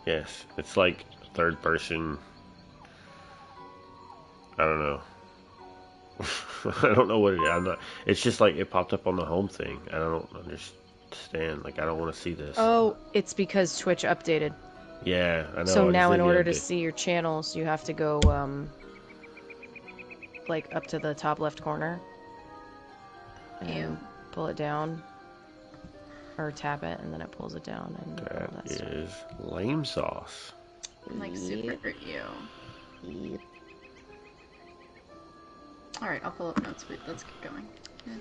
Yes, it's like third person. I don't know. I don't know what it is. I'm not. It's just like it popped up on the home thing. I don't understand. Like I don't want to see this. Oh, it's because Twitch updated. Yeah, I know. So now, in order to see your channels, you have to go like up to the top left corner and pull it down, or tap it, and then it pulls it down. And that is lame sauce. Like super ew. Yep. Alright, I'll pull up notes. Let's keep going. Good.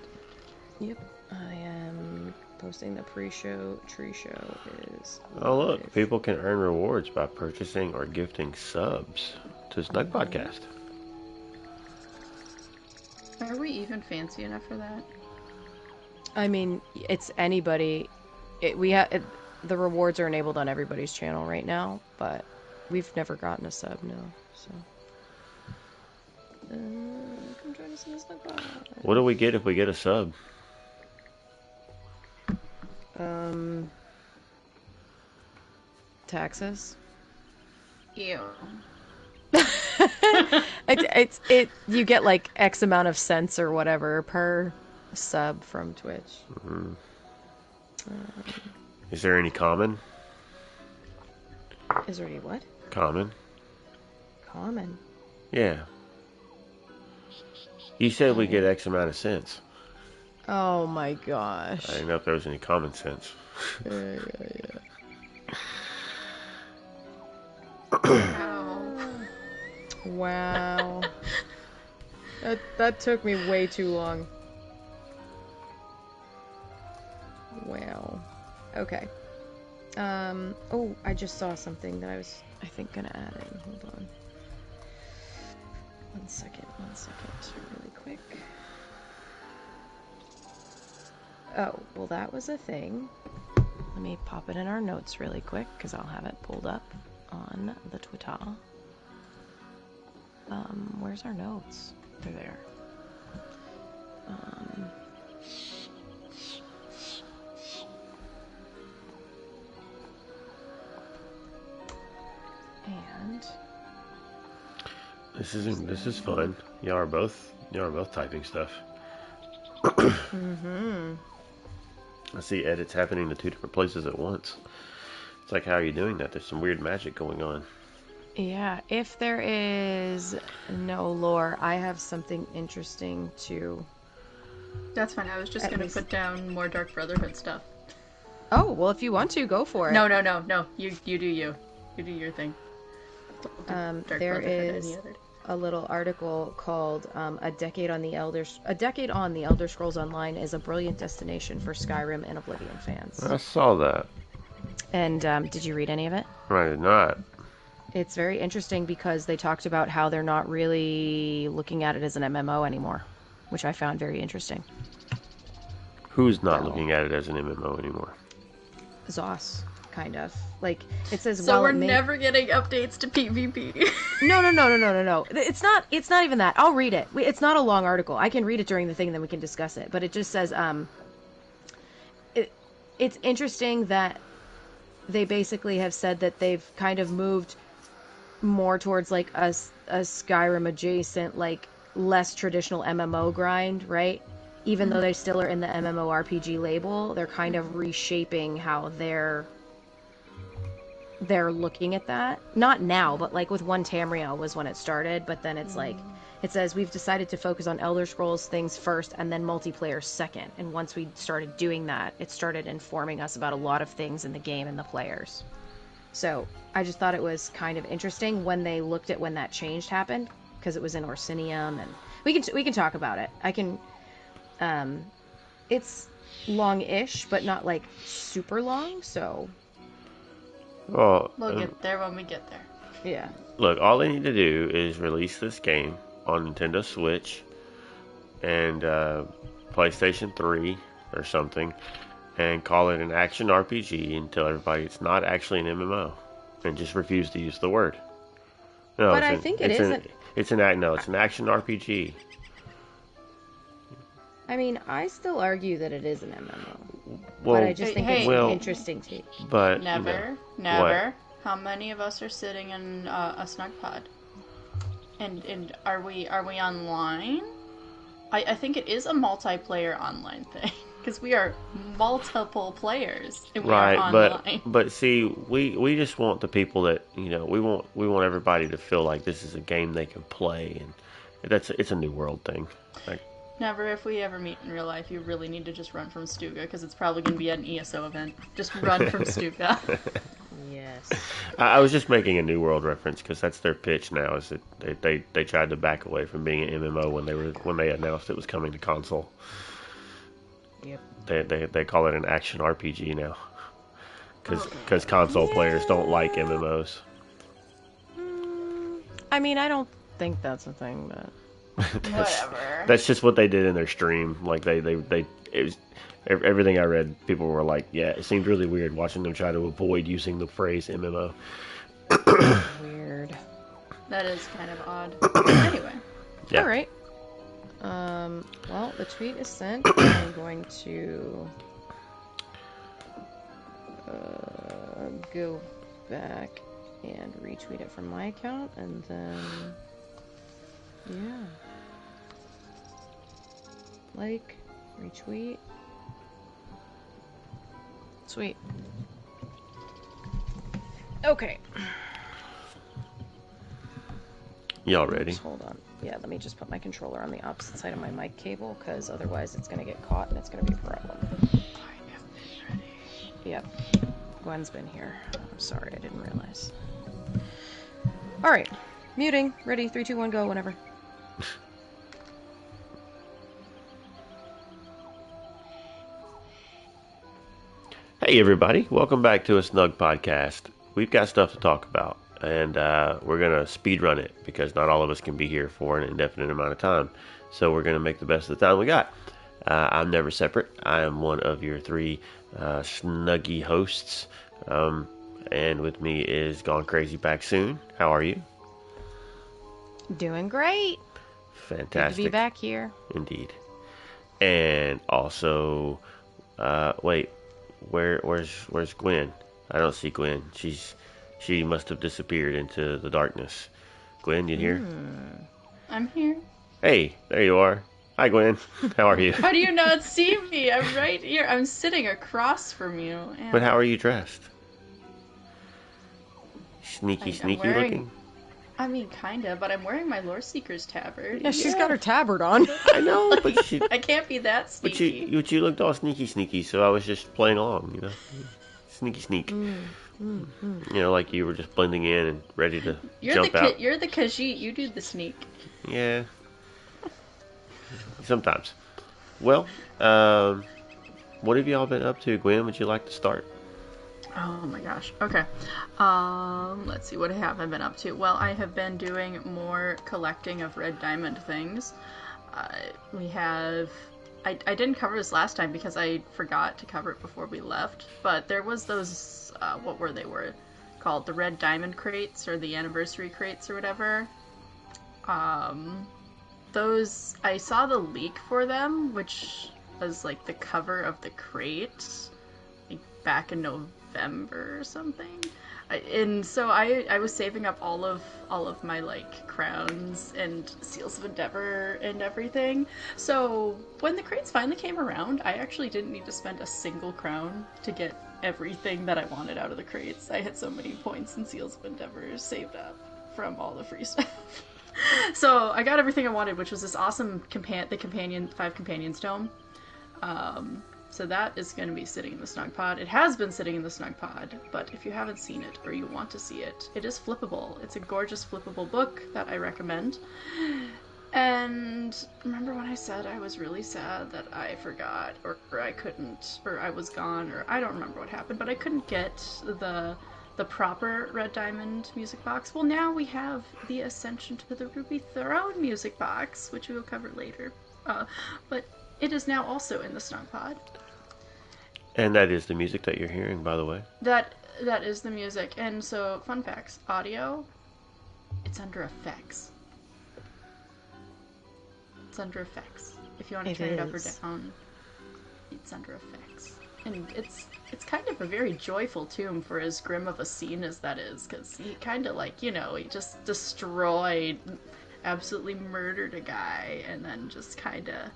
Yep. I am posting the pre-show. Tree show is live. Oh look, people can earn rewards by purchasing or gifting subs to Snugpod Cast. Are we even fancy enough for that? I mean, it's anybody. The rewards are enabled on everybody's channel right now, but we've never gotten a sub, no. So. Come join us in the Snugpod. What do we get if we get a sub? Taxes. Ew. You get like X amount of cents or whatever per sub from Twitch. Mm-hmm. Is there any common? Is there any what? Common. Common. Yeah. You said we get X amount of cents. Oh my gosh. I didn't know if there was any common sense. Yeah. Wow. That took me way too long. Wow. Okay. Oh, I just saw something that I think, gonna add in. Hold on. One second, really quick. Oh, well that was a thing. Let me pop it in our notes really quick, because I'll have it pulled up on the Twitter. Where's our notes? They're there. And this is fun. Y'all are both typing stuff. mm-hmm. I see edits happening to two different places at once. It's like, how are you doing that? There's some weird magic going on. Yeah, if there is no lore, I have something interesting to... That's fine. I was just going to put down more Dark Brotherhood stuff. Oh, well, if you want to, go for it. No. You do you. You do your thing. There is a little article called A Decade on the Elder Scrolls Online is a brilliant destination for Skyrim and Oblivion fans. I saw that. And did you read any of it? I did not. It's very interesting because they talked about how they're not really looking at it as an MMO anymore, which I found very interesting. Who's not looking at it as an MMO anymore? Zos, kind of. Like, it says, so we're never getting updates to PvP. No. It's not even that. I'll read it. It's not a long article. I can read it during the thing and then we can discuss it. But it just says, it's interesting that they basically have said that they've kind of moved more towards like a Skyrim adjacent, like less traditional MMO grind, right? Even though they still are in the MMORPG label, they're kind of reshaping how they're looking at that. Not now, but like with One Tamriel was when it started, but then it's like, it says we've decided to focus on Elder Scrolls things first and then multiplayer second. And once we started doing that, it started informing us about a lot of things in the game and the players. So I just thought it was kind of interesting when they looked at when that change happened, because it was in Orsinium, and we can talk about it. I can, it's long-ish, but not like super long, so. Well, we'll get there when we get there. Yeah. Look, all they need to do is release this game on Nintendo Switch and PlayStation 3 or something, and call it an action RPG and tell everybody it's not actually an MMO, and just refuse to use the word. No, but I think it isn't. It's an action RPG. I mean, I still argue that it is an MMO. Well, but I just think it's an interesting take. But never. How many of us are sitting in a Snugpod? And are we online? I think it is a multiplayer online thing because we are multiple players and we are Right, online. but see, we just want the people that we want everybody to feel like this is a game they can play, and it's a new world thing. Like, Never, if we ever meet in real life, you really need to just run from Stuga because it's probably going to be an ESO event. Just run from Stuga. Yes. I was just making a new world reference because that's their pitch now. Is that they tried to back away from being an MMO when they announced it was coming to console. Yep. They call it an action RPG now because console players don't like MMOs. I mean, I don't think that's a thing, but Whatever. That's just what they did in their stream. Like it was everything I read. People were like, yeah, it seemed really weird watching them try to avoid using the phrase MMO. weird. That is kind of odd. Anyway. Yeah. All right. Well, the tweet is sent. I'm going to go back and retweet it from my account, and then yeah, like, retweet, sweet. Okay. Y'all ready? Oops, hold on. Yeah, let me just put my controller on the opposite side of my mic cable, because otherwise it's going to get caught and it's going to be a problem. I have been ready. Yep. Gwen's been here. I'm sorry, I didn't realize. Alright. Muting. Ready. 3, 2, 1, go. Whenever. Hey everybody, welcome back to A Snugpod Cast. We've got stuff to talk about, and we're going to speed run it because not all of us can be here for an indefinite amount of time. So we're going to make the best of the time we got. I'm Never Separate. I am one of your 3 snuggy hosts. And with me is Gone Crazy Back Soon. How are you? Doing great. Fantastic. Good to be back here. Indeed. And also, wait, where's Gwen? I don't see Gwen. She must have disappeared into the darkness. Gwen, you here? I'm here. Hey, there you are. Hi, Gwen. How are you? How do you not see me? I'm right here. I'm sitting across from you. And But how are you dressed? Sneaky looking? I mean, kinda, but I'm wearing my Lore Seeker's tabard. Yeah, she's got her tabard on. I know, but I can't be that sneaky. But you looked all sneaky, so I was just playing along, you know? Sneak. You know, like you were just blending in and ready to jump out. You're the Khajiit, you do the sneak. Yeah. Sometimes. Well, what have y'all been up to, Gwen? Would you like to start? Oh my gosh. Okay. Let's see, what have I been up to? Well, I have been doing more collecting of red diamond things. I didn't cover this last time because I forgot to cover it before we left, but there was those, what were they called? The red diamond crates, or the anniversary crates, or whatever. Those, I saw the leak for them, which was like the cover of the crate, like back in November or something. And so I was saving up all of my like crowns and seals of endeavor and everything. So when the crates finally came around, I actually didn't need to spend a single crown to get everything that I wanted out of the crates. I had so many points and seals of endeavor saved up from all the free stuff. So I got everything I wanted, which was this awesome 5 companions tome. So that is going to be sitting in the Snugpod. It has been sitting in the Snugpod, but if you haven't seen it or you want to see it, it is flippable. It's a gorgeous flippable book that I recommend. And remember when I said I was really sad that I forgot, or I couldn't, or I was gone, or I don't remember what happened, but I couldn't get the proper Red Diamond music box? Well, now we have the Ascension to the Ruby Throne music box, which we will cover later. But it is now also in the Snugpod. And that is the music that you're hearing, by the way. That is the music. And so, fun facts. Audio, it's under effects. It's under effects. If you want to turn it up or down, it's under effects. and it's kind of a very joyful tomb for as grim of a scene as that is, because he kind of like, he just destroyed, absolutely murdered a guy, and then just kind of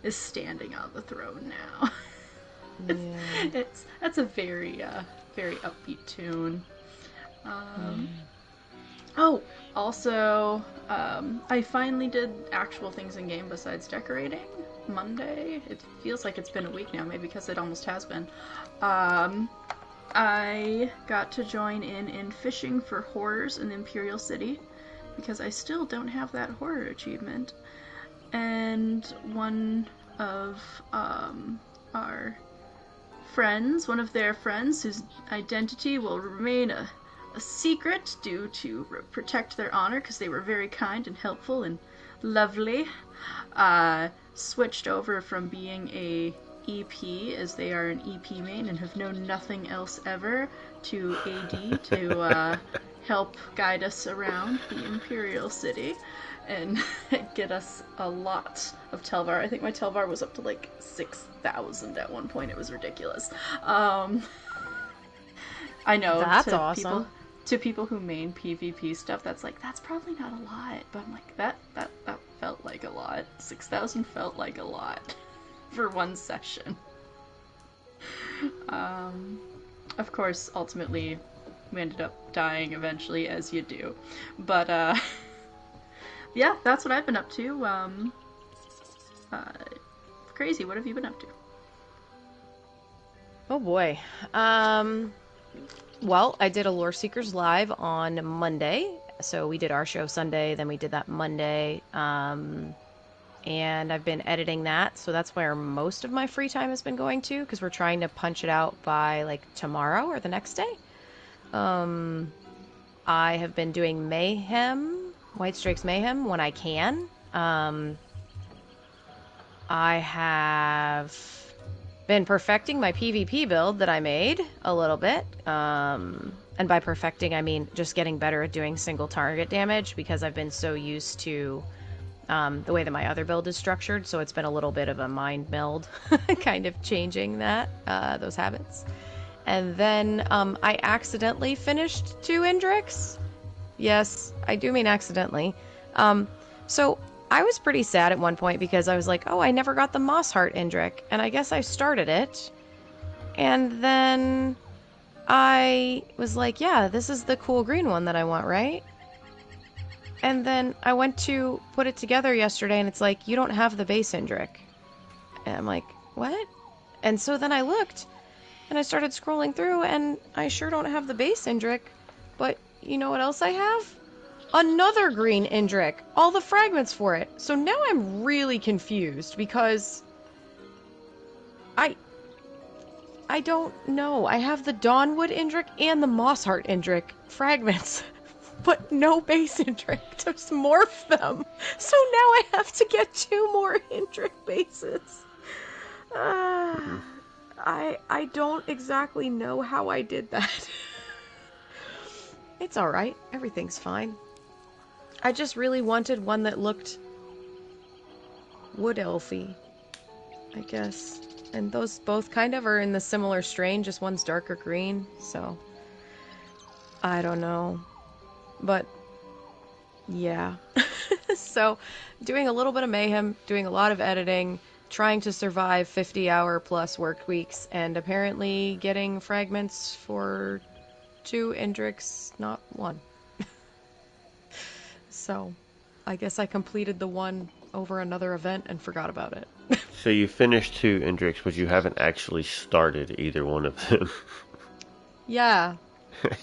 is standing on the throne now. Yeah. That's a very very upbeat tune. Oh, also, I finally did actual things in game besides decorating. Monday. It feels like it's been a week now, maybe because it almost has been. I got to join in fishing for horrors in the Imperial City, because I still don't have that horror achievement. And one of our friends, one of their friends, whose identity will remain a secret due to protect their honor, because they were very kind and helpful and lovely, switched over from being a EP, as they are an EP main and have known nothing else ever, to AD to help guide us around the Imperial City and get us a lot of Telvar. I think my Telvar was up to like 6,000 at one point. It was ridiculous. I know That's awesome. To people who main PvP stuff, that's probably not a lot, but I'm like, that felt like a lot. 6,000 felt like a lot for one session. Of course, ultimately, we ended up dying eventually, as you do. But, yeah, that's what I've been up to. Crazy, what have you been up to? Oh boy. Well, I did a Lore Seekers Live on Monday. So we did our show Sunday, then we did that Monday. And I've been editing that, so that's where most of my free time has been going to, because we're trying to punch it out by like tomorrow or the next day. I have been doing Mayhem, White Strix Mayhem, when I can. I have been perfecting my PvP build that I made a little bit. And by perfecting, I mean just getting better at doing single target damage, because I've been so used to the way that my other build is structured, so it's been a little bit of a mind meld, kind of changing that, those habits. And then I accidentally finished 2 Indrix. Yes, I do mean accidentally. So I was pretty sad at one point, because I was like, oh, I never got the Mossheart Indrik, and I guess I started it. And then I was like, yeah, this is the cool green one that I want, right? And then I went to put it together yesterday, and it's like, you don't have the base Indrik. And I'm like, what? And so then I looked, and I started scrolling through, and I sure don't have the base Indrik. But you know what else I have? Another green Indrik. All the fragments for it. So now I'm really confused, because I don't know. I have the Dawnwood Indrik and the Mossheart Indrik fragments. But no base Indrik to morph them. So now I have to get 2 more Indrik bases. I don't exactly know how I did that. It's alright. Everything's fine. I just really wanted one that looked wood elfy, I guess. And those both kind of are in the similar strain, just one's darker green, so I don't know. But yeah. So doing a little bit of mayhem, doing a lot of editing, trying to survive 50-hour plus work weeks, and apparently getting fragments for 2 Indriks, not 1. So I guess I completed the one over another event and forgot about it. So you finished 2 Indriks, but you haven't actually started either one of them. Yeah,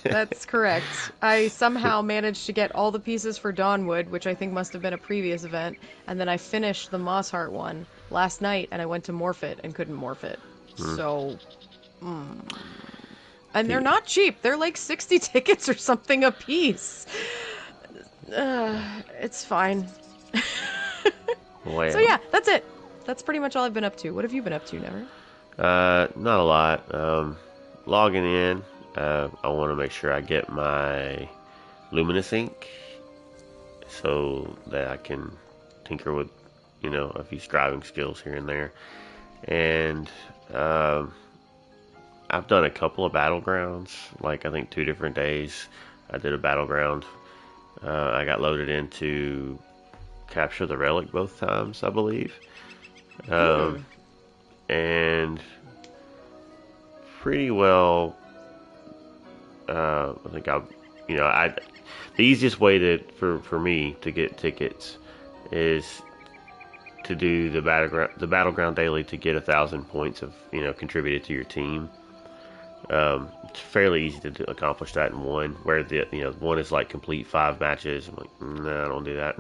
that's correct. I somehow managed to get all the pieces for Dawnwood, which I think must have been a previous event, and then I finished the Mossheart one last night, and I went to morph it and couldn't morph it. So, and they're not cheap. They're like 60 tickets or something a piece. It's fine. Well. So yeah, that's it. That's pretty much all I've been up to. What have you been up to, Never? Not a lot. Logging in. I want to make sure I get my Luminous ink so that I can tinker with, a few scribing skills here and there. And I've done a couple of battlegrounds, like I think 2 different days. I did a battleground. I got loaded into capture the relic both times, I believe. And pretty well, I think the easiest way for me to get tickets is to do the battleground daily to get 1,000 points of contributed to your team. It's fairly easy to accomplish that in one, where one is like complete 5 matches. I'm like, nah, I don't do that.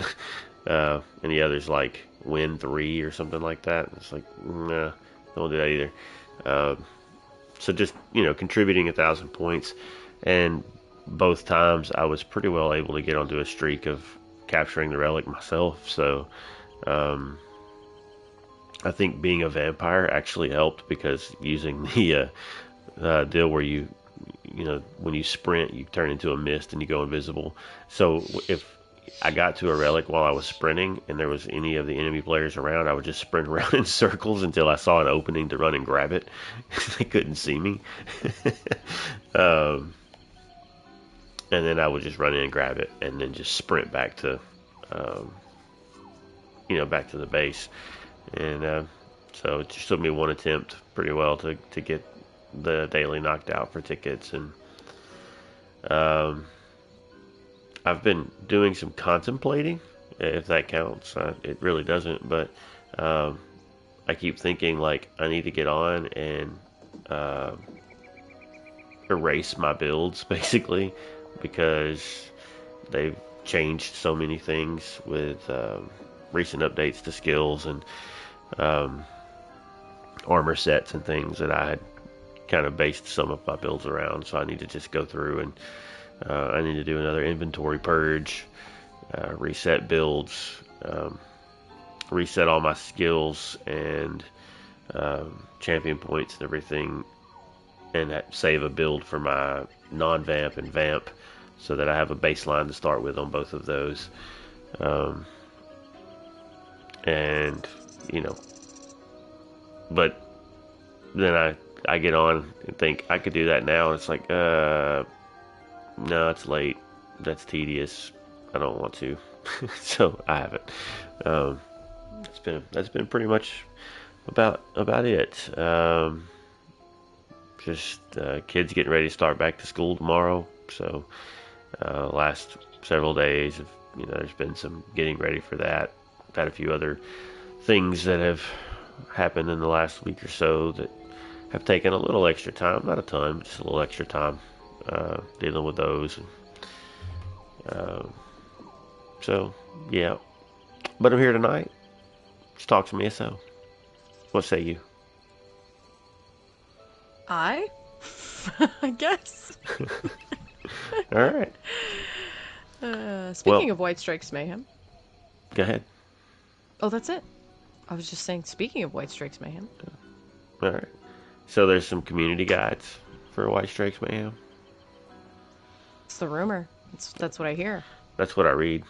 And the other's like win 3 or something like that. It's like, nah, don't do that either. So just contributing 1,000 points, and both times I was pretty well able to get onto a streak of capturing the relic myself. So I think being a vampire actually helped, because using the deal where when you sprint, you turn into a mist and you go invisible. So if I got to a relic while I was sprinting and there was any of the enemy players around, I would just sprint around in circles until I saw an opening to run and grab it. They couldn't see me. And then I would just run in and grab it, and then just sprint back to back to the base. And so it just took me one attempt pretty well to get the daily knocked out for tickets. And I've been doing some contemplating, if that counts. It really doesn't, but I keep thinking like I need to get on and erase my builds, basically, because they've changed so many things with recent updates to skills and armor sets and things that I had kind of based some of my builds around. So I need to just go through and I need to do another inventory purge, reset builds, reset all my skills and champion points and everything, and save a build for my non-vamp and vamp, so that I have a baseline to start with on both of those. And but then I get on and think I could do that now, and it's like, no, it's late. That's tedious. I don't want to. So I haven't. That's been pretty much about it. Just kids getting ready to start back to school tomorrow. So last several days, there's been some getting ready for that. I've had a few other things that have happened in the last week or so that have taken a little extra time. Not a ton, but just a little extra time dealing with those. So, yeah. But I'm here tonight. Just talk to me, so. What say you? I guess. All right. Speaking of White Strikes Mayhem. Go ahead. Oh, that's it. I was just saying, speaking of White Strikes Mayhem. All right. So there's some community guides for White Strikes Mayhem. It's the rumor. That's what I hear. That's what I read.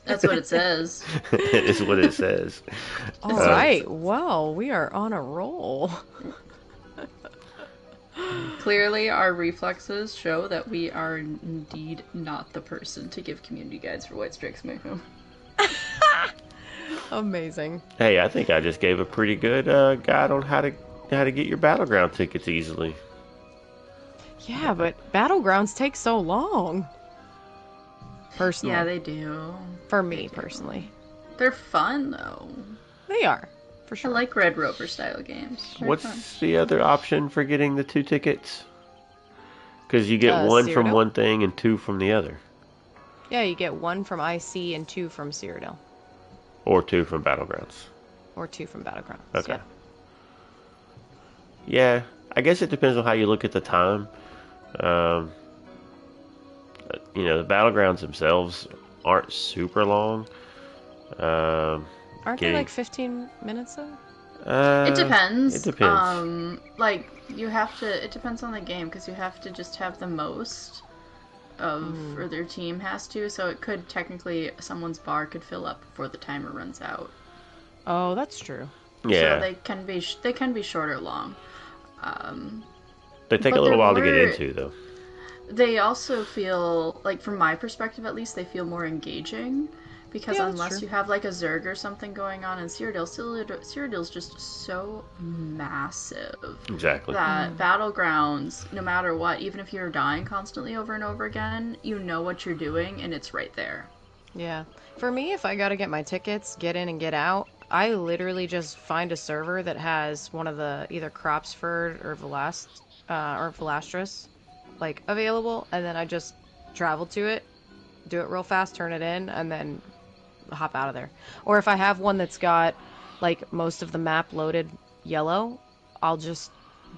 That's what it says. It's what it says. All right. Well, we are on a roll. Clearly, our reflexes show that we are indeed not the person to give community guides for White Strikes Mayhem. Amazing. Hey, I think I just gave a pretty good guide on how to get your battleground tickets easily. Yeah, but battlegrounds take so long. Personally. Yeah, they do. For me, personally. They're fun, though. They are, for sure. I like Red Rover style games. They're What's fun. the other option for getting the 2 tickets? Because you get 1 from Cyrodiil? one thing and 2 from the other. Yeah, you get 1 from IC and 2 from Cyrodiil. Or 2 from Battlegrounds. Or 2 from Battlegrounds. Okay. Yeah, I guess it depends on how you look at the time. The Battlegrounds themselves aren't super long. Aren't they like 15 minutes though? It depends. It depends. It depends on the game, because you have to just have the most of, or their team has to, so it could technically, someone's bar could fill up before the timer runs out. Oh, that's true. Yeah. So they can be short or long. They take but a little there while to get were- into, though. They also feel, like, from my perspective at least, they feel more engaging. Because Yeah, that's unless true. you have, like, a Zerg or something going on in Cyrodiil's just so massive Exactly. that Battlegrounds, no matter what, even if you're dying constantly over and over again, you know what you're doing and it's right there. Yeah. For me, if I gotta get my tickets, get in and get out, I literally just find a server that has one of the either Cropsford or Velastris, like, available, and then I just travel to it, do it real fast, turn it in, and then hop out of there. Or if I have one that's got, like, most of the map loaded yellow, I'll just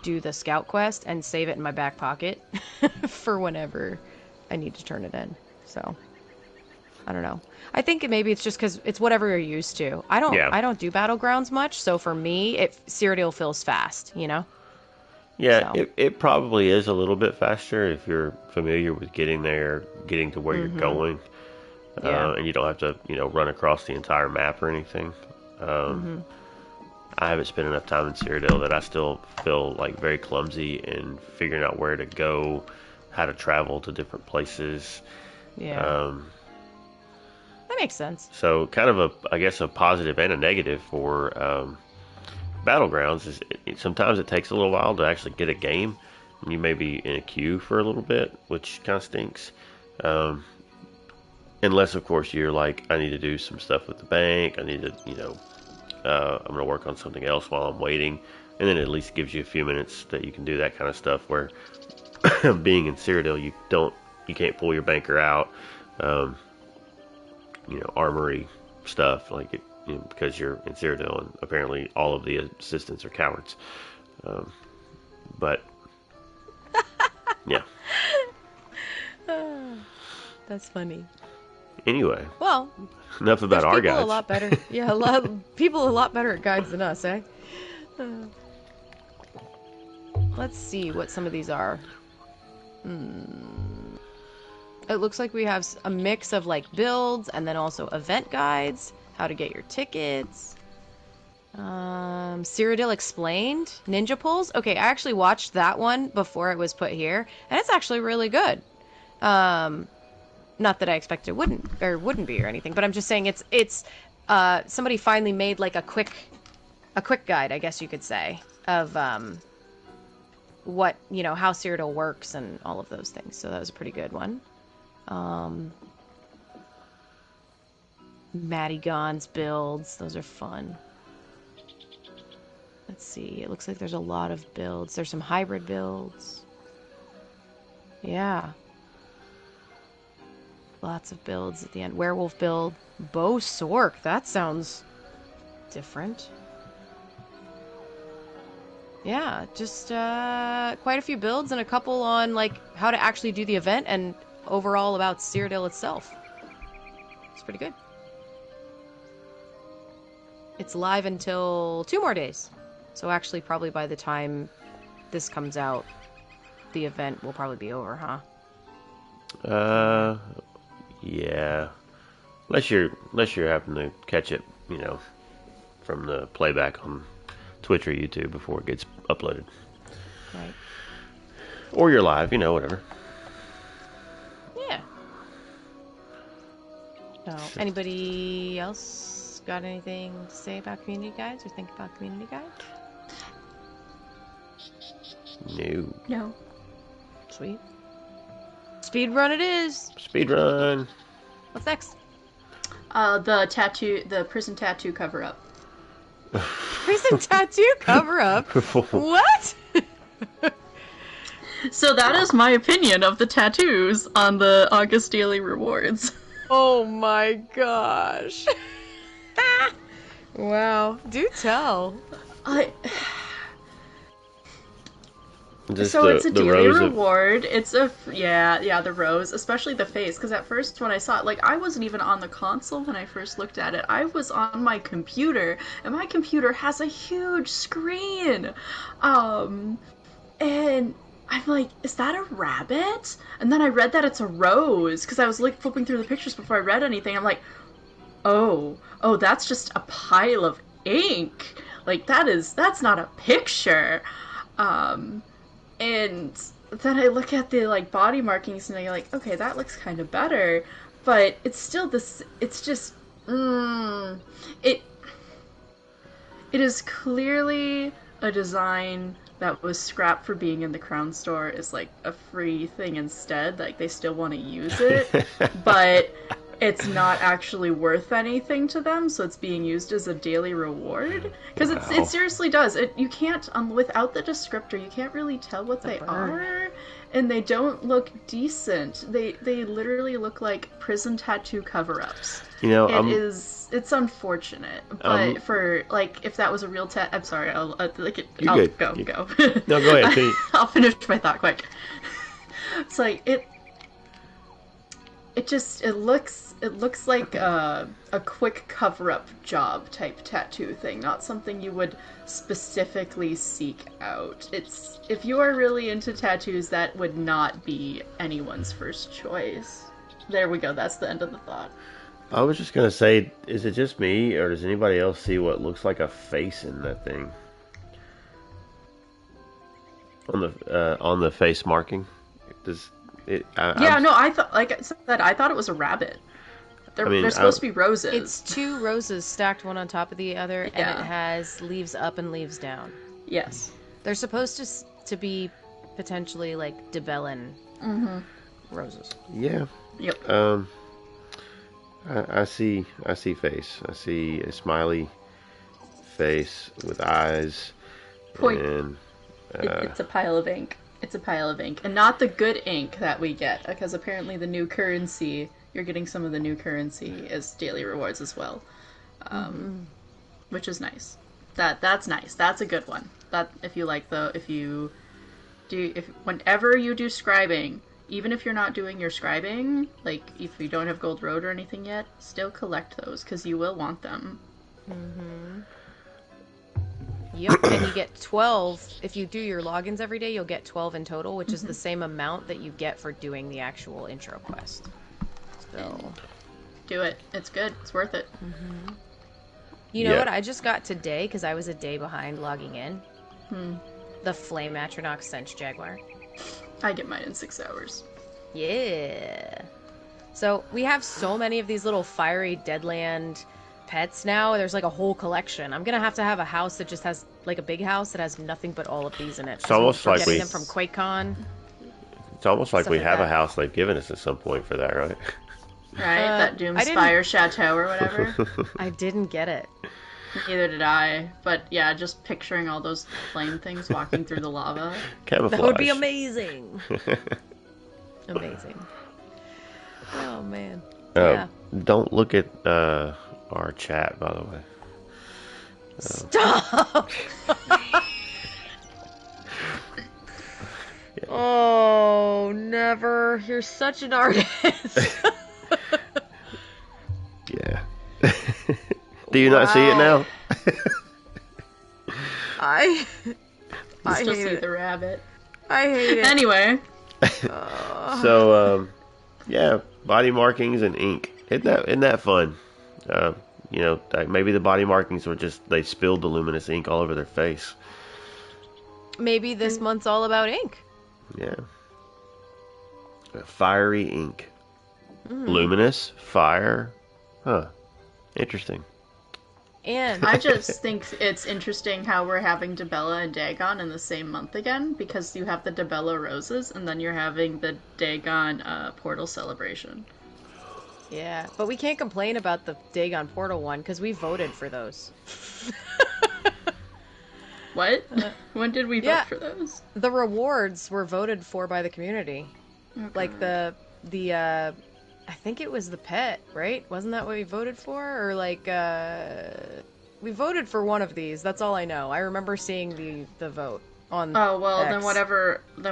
do the scout quest and save it in my back pocket for whenever I need to turn it in. So, I don't know. I think maybe it's just because it's whatever you're used to. I Yeah. don't do Battlegrounds much, so for me, Cyrodiil feels fast, you know? Yeah, So. it probably is a little bit faster if you're familiar with getting there, getting to where you're going, Yeah. and you don't have to, run across the entire map or anything. I haven't spent enough time in Cyrodiil that I still feel like very clumsy in figuring out where to go, how to travel to different places. Yeah. That makes sense. So kind of I guess a positive and a negative for Battlegrounds is sometimes it takes a little while to actually get a game. You may be in a queue for a little bit, which kind of stinks. Unless, of course, you're like, I need to do some stuff with the bank. I need to, I'm going to work on something else while I'm waiting. And then it at least gives you a few minutes that you can do that kind of stuff where being in Cyrodiil, you can't pull your banker out, armory stuff like it, because you're in Cyrodiil and apparently all of the assistants are cowards. But yeah. That's funny. Anyway, Well, enough about our people guys. a lot better. Yeah, people a lot better at guides than us, eh? Let's see what some of these are. It looks like we have a mix of like builds and then also event guides, how to get your tickets. Cyrodiil Explained, Ninja Pulls. Okay, I actually watched that one before it was put here, and it's actually really good. Not that I expected it wouldn't be or anything, but I'm just saying it's somebody finally made like a quick guide, I guess you could say, of what, how Cyrodiil works and all of those things. So that was a pretty good one. Maddie Gon's builds, those are fun. Let's see, it looks like there's a lot of builds. There's some hybrid builds. Yeah. Lots of builds at the end. Werewolf build. Bo Sork. That sounds different. Yeah, just quite a few builds and a couple on like how to actually do the event and overall about Cyrodiil itself. It's pretty good. It's live until 2 more days. So actually probably by the time this comes out, the event will probably be over, huh? Yeah. Unless you're having to catch it, from the playback on Twitch or YouTube before it gets uploaded. Right. Or you're live, whatever. Yeah. So, anybody else got anything to say about community guides or think about community guides? No. Sweet. Speed run it is. Speed run. What's next? The prison tattoo cover up. Prison tattoo cover up. What? So that is my opinion of the tattoos on the August daily rewards. Oh my gosh. Wow. Do tell. Just It's a the daily rows reward. It's the rows, especially the face. Because at first, when I saw it, like I wasn't even on the console when I first looked at it. I was on my computer, and my computer has a huge screen. And I'm like, is that a rabbit? And then I read that it's a rose because I was like flipping through the pictures before I read anything. I'm like, oh, that's just a pile of ink. Like that's not a picture. And then I look at the like body markings and I'm like, okay, that looks kind of better, but it's still this. It's just it. It is clearly a design that was scrapped for being in the Crown Store is like a free thing instead. Like they still want to use it, but it's not actually worth anything to them, so it's being used as a daily reward. Because it seriously does. You can't, without the descriptor, you can't really tell what they are, and they don't look decent. They literally look like prison tattoo cover-ups. You know, it's unfortunate, but for like if that was a real I'm sorry, I'll good. Go. No, go ahead. I'll finish my thought quick. It's like it looks like a quick cover-up job type tattoo thing, not something you would specifically seek out. If you are really into tattoos, that would not be anyone's first choice. There we go, that's the end of the thought. I was just gonna say, is it just me, or does anybody else see what looks like a face in that thing? On the face marking? Does it? I thought, like I said, I thought it was a rabbit. They're supposed to be roses. It's two roses stacked one on top of the other, and it has leaves up and leaves down. Yes. They're supposed to be potentially like Debellin roses. Yeah. Yep. I see face. I see a smiley face with eyes. Point. And it's a pile of ink. It's a pile of ink, and not the good ink that we get, because apparently the new currency, you're getting some of the new currency as daily rewards as well, which is nice. That's nice. That's a good one. That if whenever you do scribing, even if you're not doing your scribing, like if you don't have Gold Road or anything yet, still collect those because you will want them. Yep, and you get 12. If you do your logins every day, you'll get 12 in total, which is the same amount that you get for doing the actual intro quest. So, do it. It's good. It's worth it. You know what I just got today, because I was a day behind logging in? The Flame Atronach Sense Jaguar. I get mine in 6 hours. Yeah. So we have so many of these little fiery Deadland pets now. There's like a whole collection. I'm gonna have to have a house that just has like a big house that has nothing but all of these in it. It's almost like getting them from QuakeCon. It's almost like we have a house they've given us at some point for that, right? Right, that Doomspire Chateau or whatever. I didn't get it. Neither did I. But yeah, just picturing all those flame things walking through the lava. Camouflage. That would be amazing. Amazing. Oh man. Yeah. Don't look at our chat, by the way. Stop! Oh, never. You're such an artist. Yeah. Do you not see it now? I still hate see it. the rabbit. I hate it. Anyway. So, yeah, body markings and ink. Isn't that fun? You know, maybe the body markings were just, they spilled the luminous ink all over their face. Maybe this month's all about ink. Yeah. Fiery ink. Luminous, fire. Huh. Interesting. And I just think it's interesting how we're having Debella and Dagon in the same month again, because you have the Debella roses, and then you're having the Dagon portal celebration. yeah, but we can't complain about the Dagon Portal one, because we voted for those. What? When did we vote for those? The rewards were voted for by the community. Okay. Like the I think it was the pet, right? Wasn't that what we voted for? Or like we voted for one of these. That's all I know. I remember seeing the vote on Oh, well, X. then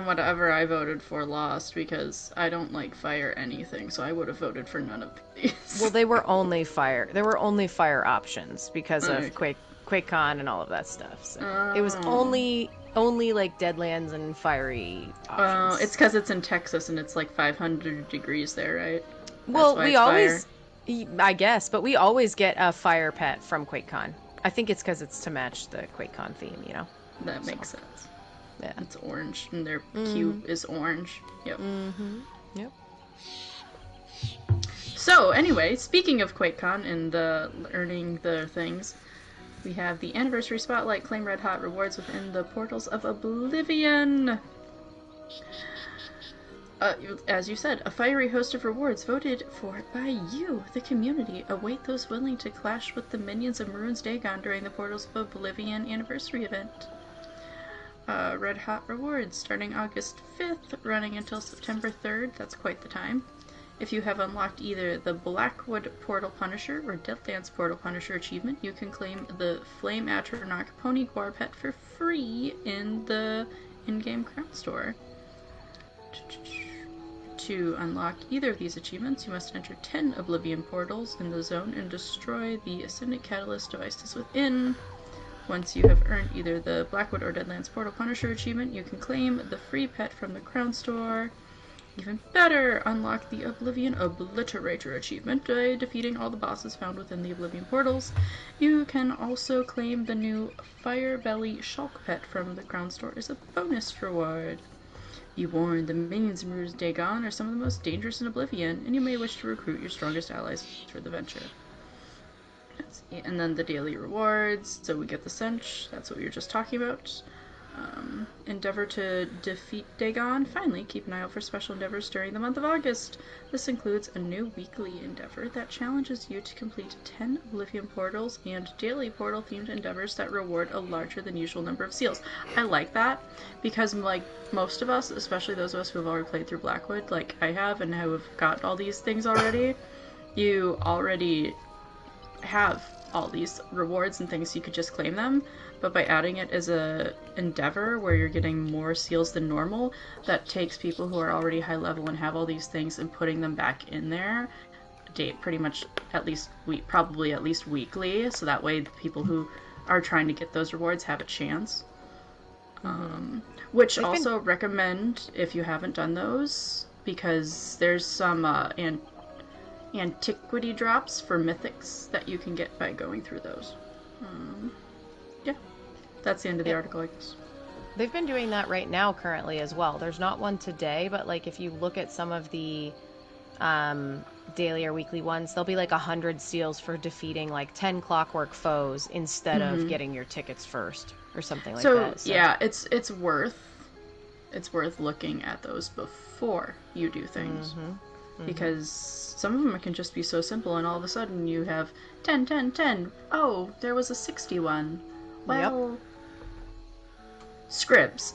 whatever I voted for lost, because I don't like fire anything, so I would have voted for none of these. Well, they were only fire. There were only fire options because of QuakeCon and all of that stuff. So it was only like Deadlands and fiery options. It's because it's in Texas and it's like 500 degrees there, right? Well, we always, I guess, but we always get a fire pet from QuakeCon. I think it's because it's to match the QuakeCon theme, you know? That makes sense. Yeah. It's orange, and their cube is orange. Yep. Mm-hmm. Yep. So, anyway, speaking of QuakeCon and the earning the things, we have the Anniversary Spotlight, claim red hot rewards within the Portals of Oblivion. As you said, a fiery host of rewards voted for by you, the community, await those willing to clash with the minions of Maroon's Dagon during the Portals of Oblivion Anniversary event. Red hot rewards starting August 5th, running until September 3rd. That's quite the time. If you have unlocked either the Blackwood Portal Punisher or Deadlands Portal Punisher achievement, you can claim the Flame Atronach Pony Guar pet for free in the in-game crown store. To unlock either of these achievements, you must enter 10 Oblivion portals in the zone and destroy the Ascendant Catalyst devices within. Once you have earned either the Blackwood or Deadlands Portal Punisher achievement, you can claim the free pet from the crown store. Even better, unlock the Oblivion Obliterator achievement by defeating all the bosses found within the Oblivion portals. You can also claim the new Firebelly Shulk pet from the crown store as a bonus reward. Be warned, the minions of Maroon's Dagon are some of the most dangerous in Oblivion, and you may wish to recruit your strongest allies for the venture. And then the daily rewards, so we get the cinch, that's what we were just talking about. Endeavor to defeat Dagon. Finally, keep an eye out for special endeavors during the month of August. This includes a new weekly endeavor that challenges you to complete 10 Oblivion portals and daily portal-themed endeavors that reward a larger than usual number of seals. I like that because, like, most of us, especially those of us who have already played through Blackwood, like I have, and who have got all these things already, you already have all these rewards and things, so you could just claim them. But by adding it as a endeavor where you're getting more seals than normal, that takes people who are already high level and have all these things and putting them back in there pretty much probably at least weekly, so that way the people who are trying to get those rewards have a chance. Which also recommend if you haven't done those, because there's some antiquity drops for mythics that you can get by going through those. Yeah, that's the end of the article, I guess. They've been doing that right now currently as well. There's not one today, but like if you look at some of the daily or weekly ones, there'll be like 100 seals for defeating like 10 clockwork foes instead of getting your tickets first or something like that. So yeah, it's worth looking at those before you do things. Because some of them can just be so simple, and all of a sudden you have 10, 10, 10. Oh, there was a 61. Well, Scribs.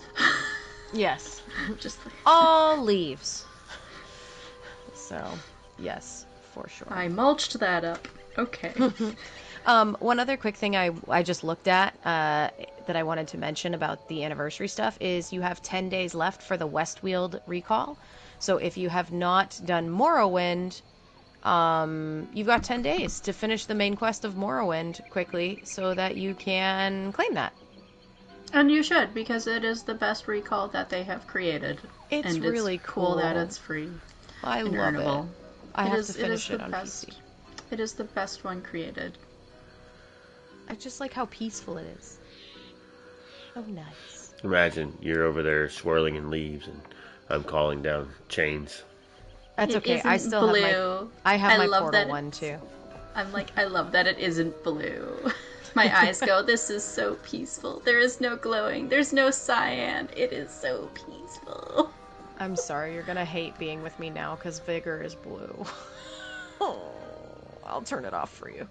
Yes. Just like... all leaves. So, yes, for sure. I mulched that up. Okay. One other quick thing I just looked at that I wanted to mention about the anniversary stuff is you have 10 days left for the Westweald recall. So if you have not done Morrowind, you've got 10 days to finish the main quest of Morrowind quickly so that you can claim that. And you should, because it is the best recall that they have created. It's and really it's cool that it's free. I love it. I have to finish it on PC. It is the best one created. I just like how peaceful it is. Oh, nice. Imagine you're over there swirling in leaves and I'm calling down chains. That's okay. I still blue. have my portal one too. I'm like, I love that it isn't blue. My eyes go, this is so peaceful. There is no glowing. There's no cyan. It is so peaceful. I'm sorry. You're going to hate being with me now because Vigor is blue. Oh, I'll turn it off for you.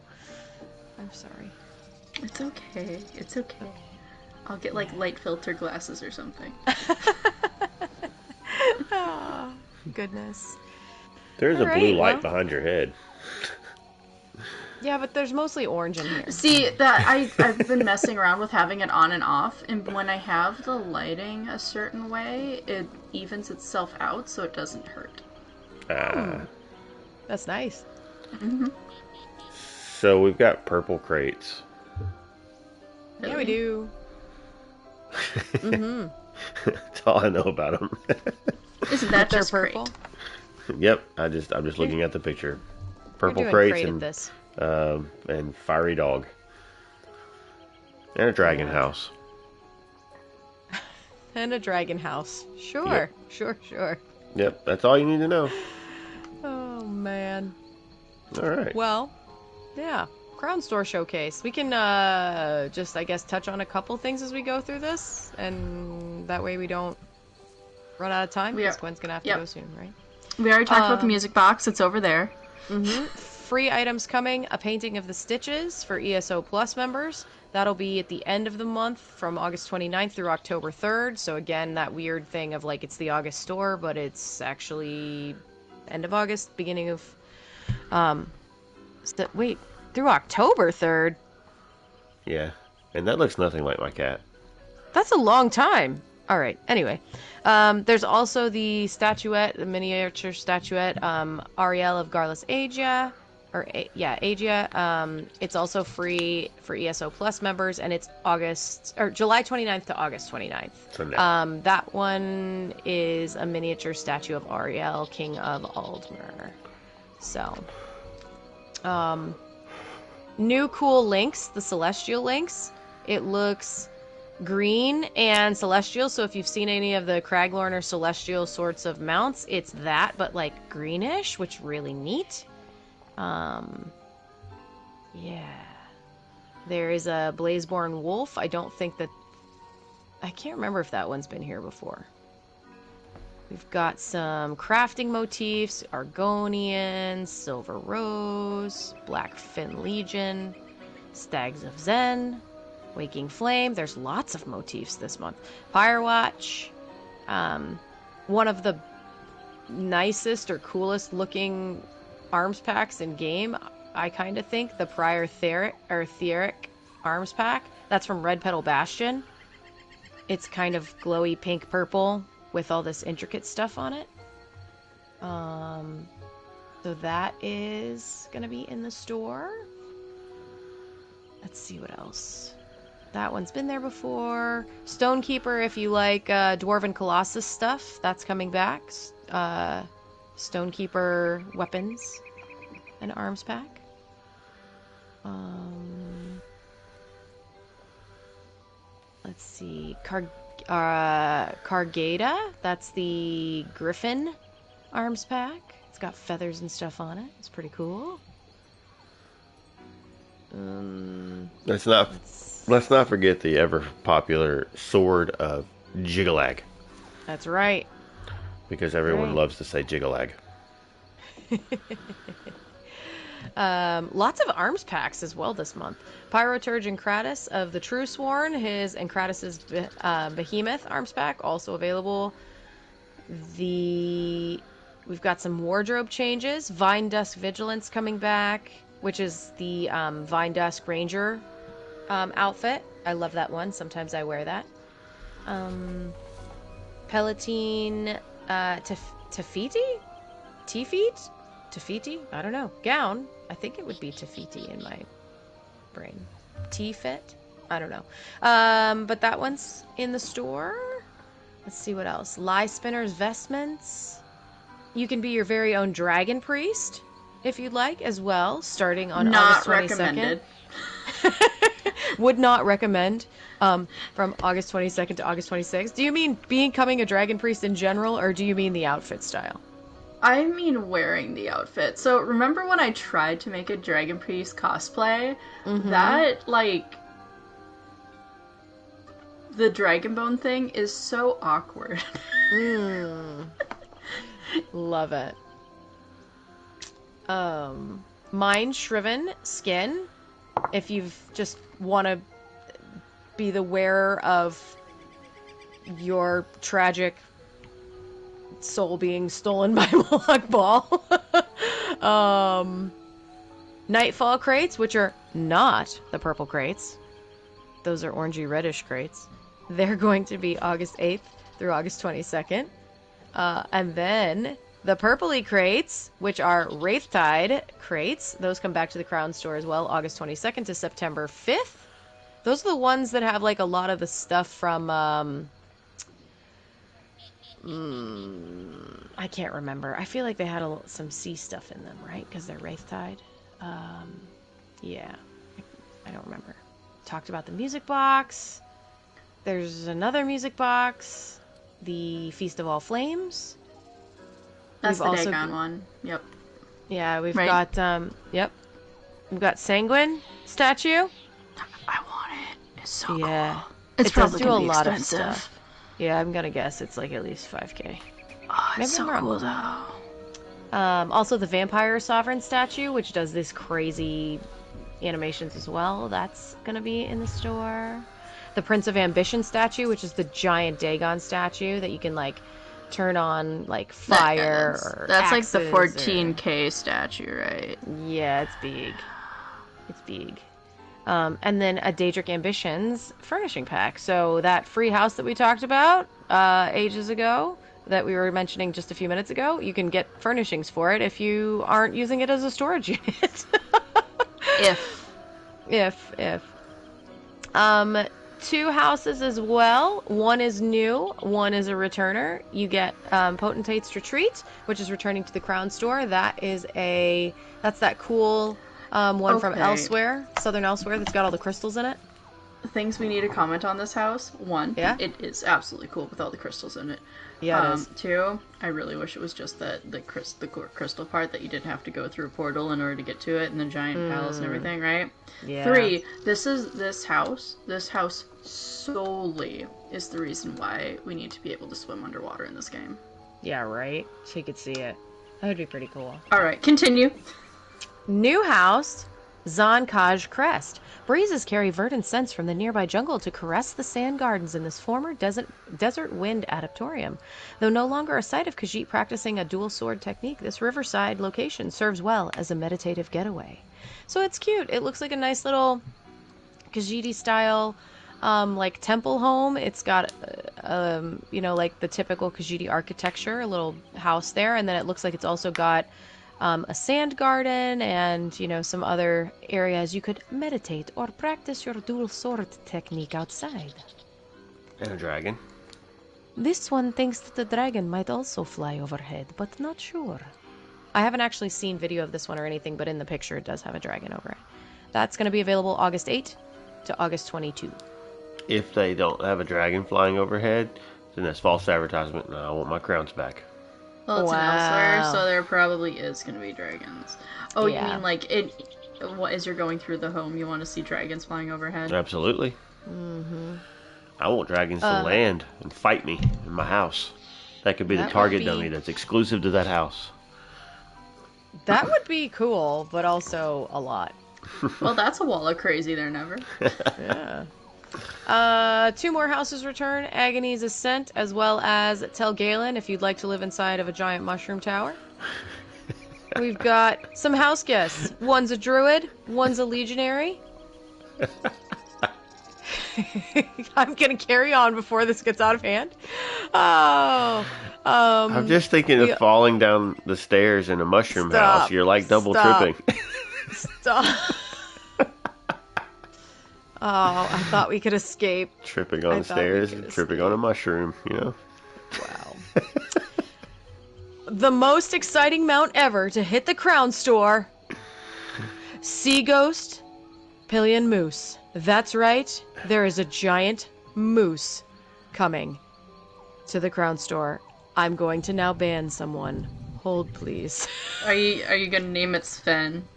I'm sorry. It's okay. It's okay. I'll get like light filter glasses or something. Oh, goodness. There's a blue light behind your head. Yeah, but there's mostly orange in here. See, that I've been messing around with having it on and off, and when I have the lighting a certain way, it evens itself out so it doesn't hurt. That's nice. So we've got purple crates. Really? Yeah, we do. That's all I know about them. Isn't that just purple? Great? Yep, I'm just looking at the picture. Purple You're doing crates great and at this. And fiery dog and a dragon house. and a dragon house. Sure, sure. Yep, that's all you need to know. Oh, man. All right. Well, yeah. Crown Store Showcase. We can just, I guess, touch on a couple things as we go through this, and that way we don't run out of time, because Gwen's going to have to go soon, right? We already talked about the music box. It's over there. Free items coming. A painting of the Stitches for ESO Plus members. That'll be at the end of the month from August 29th through October 3rd. So again, that weird thing of like it's the August store, but it's actually end of August, beginning of... wait, through October 3rd? Yeah, and that looks nothing like my cat. That's a long time. All right, anyway. There's also the statuette, the miniature statuette, Ariel of Garlus Agia. Agia. It's also free for ESO Plus members, and it's July 29th to August 29th. So now. That one is a miniature statue of Ariel, King of Aldmer. So, new cool links, the Celestial links. It looks green and celestial, so if you've seen any of the Craglorn or Celestial sorts of mounts, it's that, but like greenish, which really neat. Yeah. There is a Blazeborn Wolf. I can't remember if that one's been here before. We've got some crafting motifs, Argonian, Silver Rose, Blackfin Legion, Stags of Zen, Waking Flame. There's lots of motifs this month. Firewatch. One of the nicest or coolest looking arms packs in game, I kind of think. The Prior Theoric arms pack. That's from Red Petal Bastion. It's kind of glowy pink purple with all this intricate stuff on it. So that is going to be in the store. Let's see what else. That one's been there before. Stonekeeper, if you like Dwarven Colossus stuff, that's coming back. Stonekeeper weapons and arms pack. Let's see. Kargada, that's the Griffin arms pack. It's got feathers and stuff on it. It's pretty cool. Let's not forget the ever popular Sword of Jigalag. That's right. Because everyone loves to say Jigalag. Lots of arms packs as well this month. Pyroturgeon Kratos of the True Sworn, his and Kratos' Behemoth arms pack, also available. We've got some wardrobe changes. Vine Dusk Vigilance coming back, which is the Vine Dusk Ranger outfit. I love that one. Sometimes I wear that. Palatine Tefiti? Tefiti? I don't know. Gown. I think it would be Tefiti in my brain. T-Fit? I don't know. But that one's in the store. Let's see what else. Lie Spinner's Vestments. You can be your very own Dragon Priest, if you'd like, as well, starting on August 22nd. Recommended. Would not recommend. From August 22nd to August 26th. Do you mean becoming a Dragon Priest in general, or do you mean the outfit style? I mean wearing the outfit. So remember when I tried to make a Dragon Priest cosplay? Mm-hmm. That, like, the Dragonbone thing is so awkward. Love it. Mind Shriven Skin. If you just want to be the wearer of your tragic soul being stolen by Moloch Ball. Nightfall crates, which are not the purple crates. Those are orangey reddish crates. They're going to be August 8th through August 22nd. And then the purpley crates, which are Wraithtide crates. Those come back to the Crown Store as well, August 22nd to September 5th. Those are the ones that have like a lot of the stuff from I can't remember. I feel like they had some sea stuff in them, right? Because they're Wraithtide. Yeah. I don't remember. Talked about the music box. There's another music box. The Feast of All Flames. That's We've the also Dagon one. Yep. Yeah, we've Right. got yep. We've got Sanguine statue. I want it. It's so Yeah. cool. It's It does probably do gonna a be lot of expensive. stuff. Yeah, I'm gonna guess it's like at least 5K. Oh, Maybe it's so I'm wrong. cool though. Also the Vampire Sovereign statue, which does this crazy animations as well. That's gonna be in the store. The Prince of Ambition statue, which is the giant Dagon statue that you can like turn on like fire or That's like the axes 14K statue, right? Yeah, it's big. It's big. And then a Daedric Ambitions furnishing pack. So that free house that we talked about ages ago, that we were mentioning just a few minutes ago, you can get furnishings for it if you aren't using it as a storage unit. If. 2 houses as well. One is new, one is a returner. You get Potentate's Retreat, which is returning to the Crown Store. That's that cool one from Elsewhere, Southern Elsewhere, that's got all the crystals in it. Things we need to comment on this house. 1, Yeah? it is absolutely cool with all the crystals in it. Yeah, it is. 2, I really wish it was just the crystal part, that you didn't have to go through a portal in order to get to it, and the giant palace and everything, right? Yeah. 3, this house solely is the reason why we need to be able to swim underwater in this game. Yeah, right? So you could see it. That would be pretty cool. Alright, continue. New house, Zonkaj Crest. Breezes carry verdant scents from the nearby jungle to caress the sand gardens in this former desert wind adaptorium. Though no longer a site of Khajiit practicing a dual sword technique, this riverside location serves well as a meditative getaway. So it's cute. It looks like a nice little Khajiit style like temple home. It's got like the typical Khajiit architecture, a little house there, and then it looks like it's also got a sand garden and, some other areas you could meditate or practice your dual sword technique outside. And a dragon. This one thinks that the dragon might also fly overhead, but not sure. I haven't actually seen video of this one or anything, but in the picture it does have a dragon over it. That's going to be available August 8 to August 22. If they don't have a dragon flying overhead, then that's false advertisement, and I want my crowns back. Well, it's Wow. an Elsewhere, so there probably is going to be dragons. Oh, Yeah. You mean like as you're going through the home, you want to see dragons flying overhead? Absolutely. Mm-hmm. I want dragons to land and fight me in my house. That could be the That target would be- dummy that's exclusive to that house. That would be cool, but also a lot. Well, that's a wall of crazy there, Never. Yeah. 2 more houses return, Agony's Ascent, as well as Tell Galen if you'd like to live inside of a giant mushroom tower. We've got some house guests. One's a druid, one's a legionary. I'm gonna carry on before this gets out of hand. I'm just thinking of falling down the stairs in a mushroom Stop. house. You're like double Stop. tripping. Stop. Oh, I thought we could escape. Tripping on I the thought we stairs could and tripping on a mushroom, Wow. The most exciting mount ever to hit the Crown Store. Sea Ghost, Pillion Moose. That's right, there is a giant moose coming to the Crown Store. I'm going to now ban someone. Hold, please. Are you gonna name it Sven?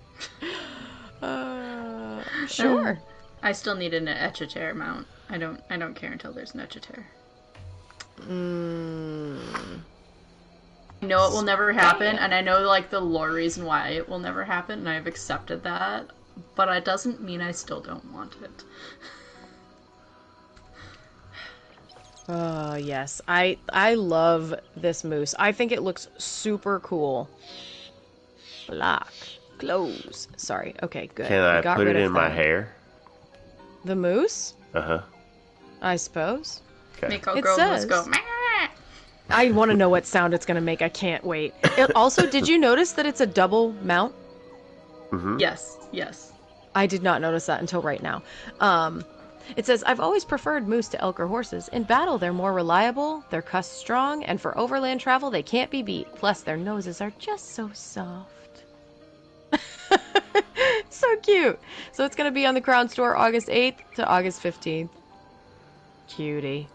Sure. I still need an Echeter mount. I don't care until there's an Echeter. I know it will never happen, and I know like the lore reason why it will never happen, and I've accepted that, but it doesn't mean I still don't want it. Yes. I love this moose. I think it looks super cool. Black. Clothes. Sorry. Okay, good. Can I We got put rid it of in my that. hair? The moose? Uh-huh. I suppose. Okay. Make all It girls says- go. Meh. I want to know what sound it's going to make. I can't wait. Also, did you notice that it's a double mount? Mm-hmm. Yes. I did not notice that until right now. It says, I've always preferred moose to elk or horses. In battle, they're more reliable, they're cussed strong, and for overland travel, they can't be beat. Plus, their noses are just so soft. So cute. So it's going to be on the Crown Store August 8th to August 15th. Cutie.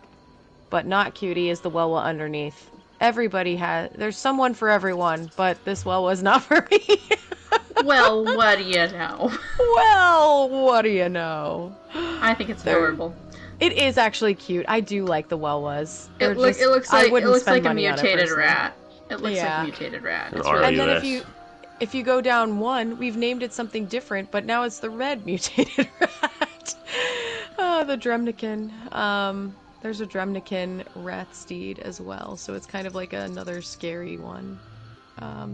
But not cutie is the Welwa underneath. Everybody there's someone for everyone, but this Welwa's not for me. Well, what do you know? Well, what do you know? I think it's adorable. It is actually cute. I do like the Welwas. It looks like a mutated rat. It looks like a mutated rat. It's really and then if you go down one, we've named it something different, but now it's the red mutated rat. The Dremnikin. There's a Dremnikin rat steed as well, so it's kind of like another scary one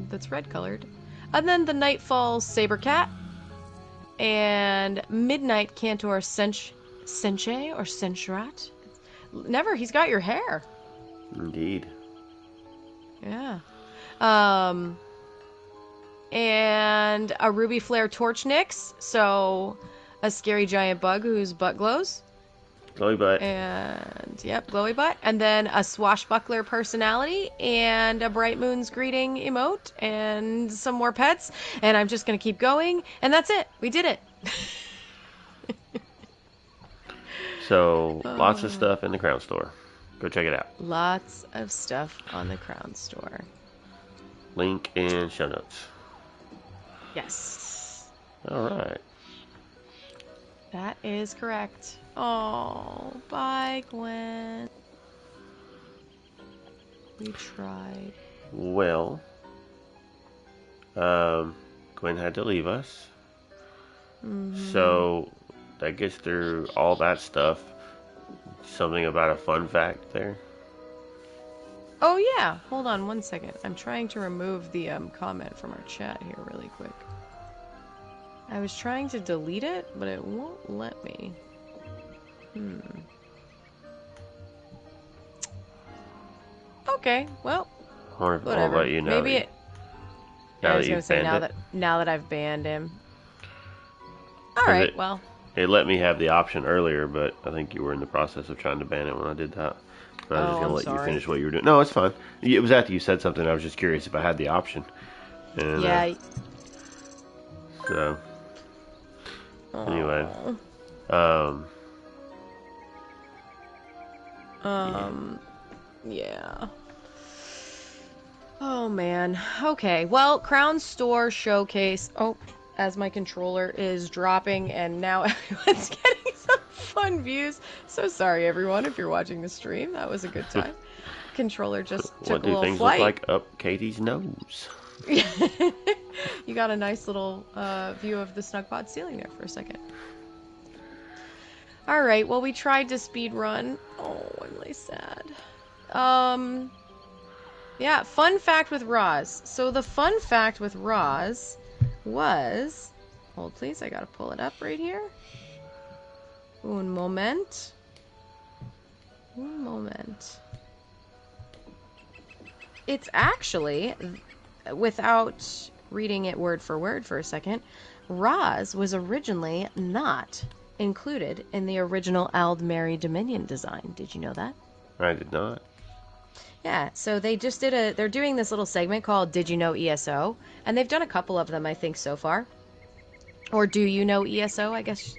that's red colored. And then the Nightfall Saber Cat and Midnight Cantor Senche or Senchrat. Never, he's got your hair. Indeed. Yeah. And a Ruby Flare Torch Nyx, so a scary giant bug whose butt glows. Glowy butt. And, yep, glowy butt. And then a Swashbuckler personality and a Bright Moon's Greeting emote and some more pets. And I'm just going to keep going. And that's it. We did it. So, lots of stuff in the Crown Store. Go check it out. Lots of stuff on the Crown Store. Link in show notes. Yes. All right. That is correct. Oh, bye, Gwen. We tried. Well, Gwen had to leave us. Mm-hmm. So, that gets through all that stuff. Something about a fun fact there. Oh, yeah. Hold on one second. I'm trying to remove the comment from our chat here really quick. I was trying to delete it, but it won't let me. Okay, well, whatever. I'll let you know. Maybe it. I was gonna say now that I've banned him. All right, well. It let me have the option earlier, but I think you were in the process of trying to ban it when I did that. But I was just gonna let you finish what you were doing. No, it's fine. It was after you said something. I was just curious if I had the option. And, yeah. So. Anyway. Yeah. Oh, man. Okay, well, Crown Store Showcase. Oh, as my controller is dropping, and now everyone's getting some fun views. So sorry, everyone, if you're watching the stream. That was a good time. Controller just took a little flight. What do things look like up Katie's nose? You got a nice little view of the Snugpod ceiling there for a second. Alright, well, we tried to speed run. Oh, I'm really sad. Yeah, fun fact with Roz. So the fun fact with Roz was... Hold, please, I gotta pull it up right here. Un moment. Un moment. It's actually... Without reading it word for word for a second, Roz was originally not included in the original Aldmeri Dominion design. Did you know that? I did not. Yeah, so they just they're doing this little segment called Did You Know ESO? And they've done a couple of them, I think, so far. Or Do You Know ESO, I guess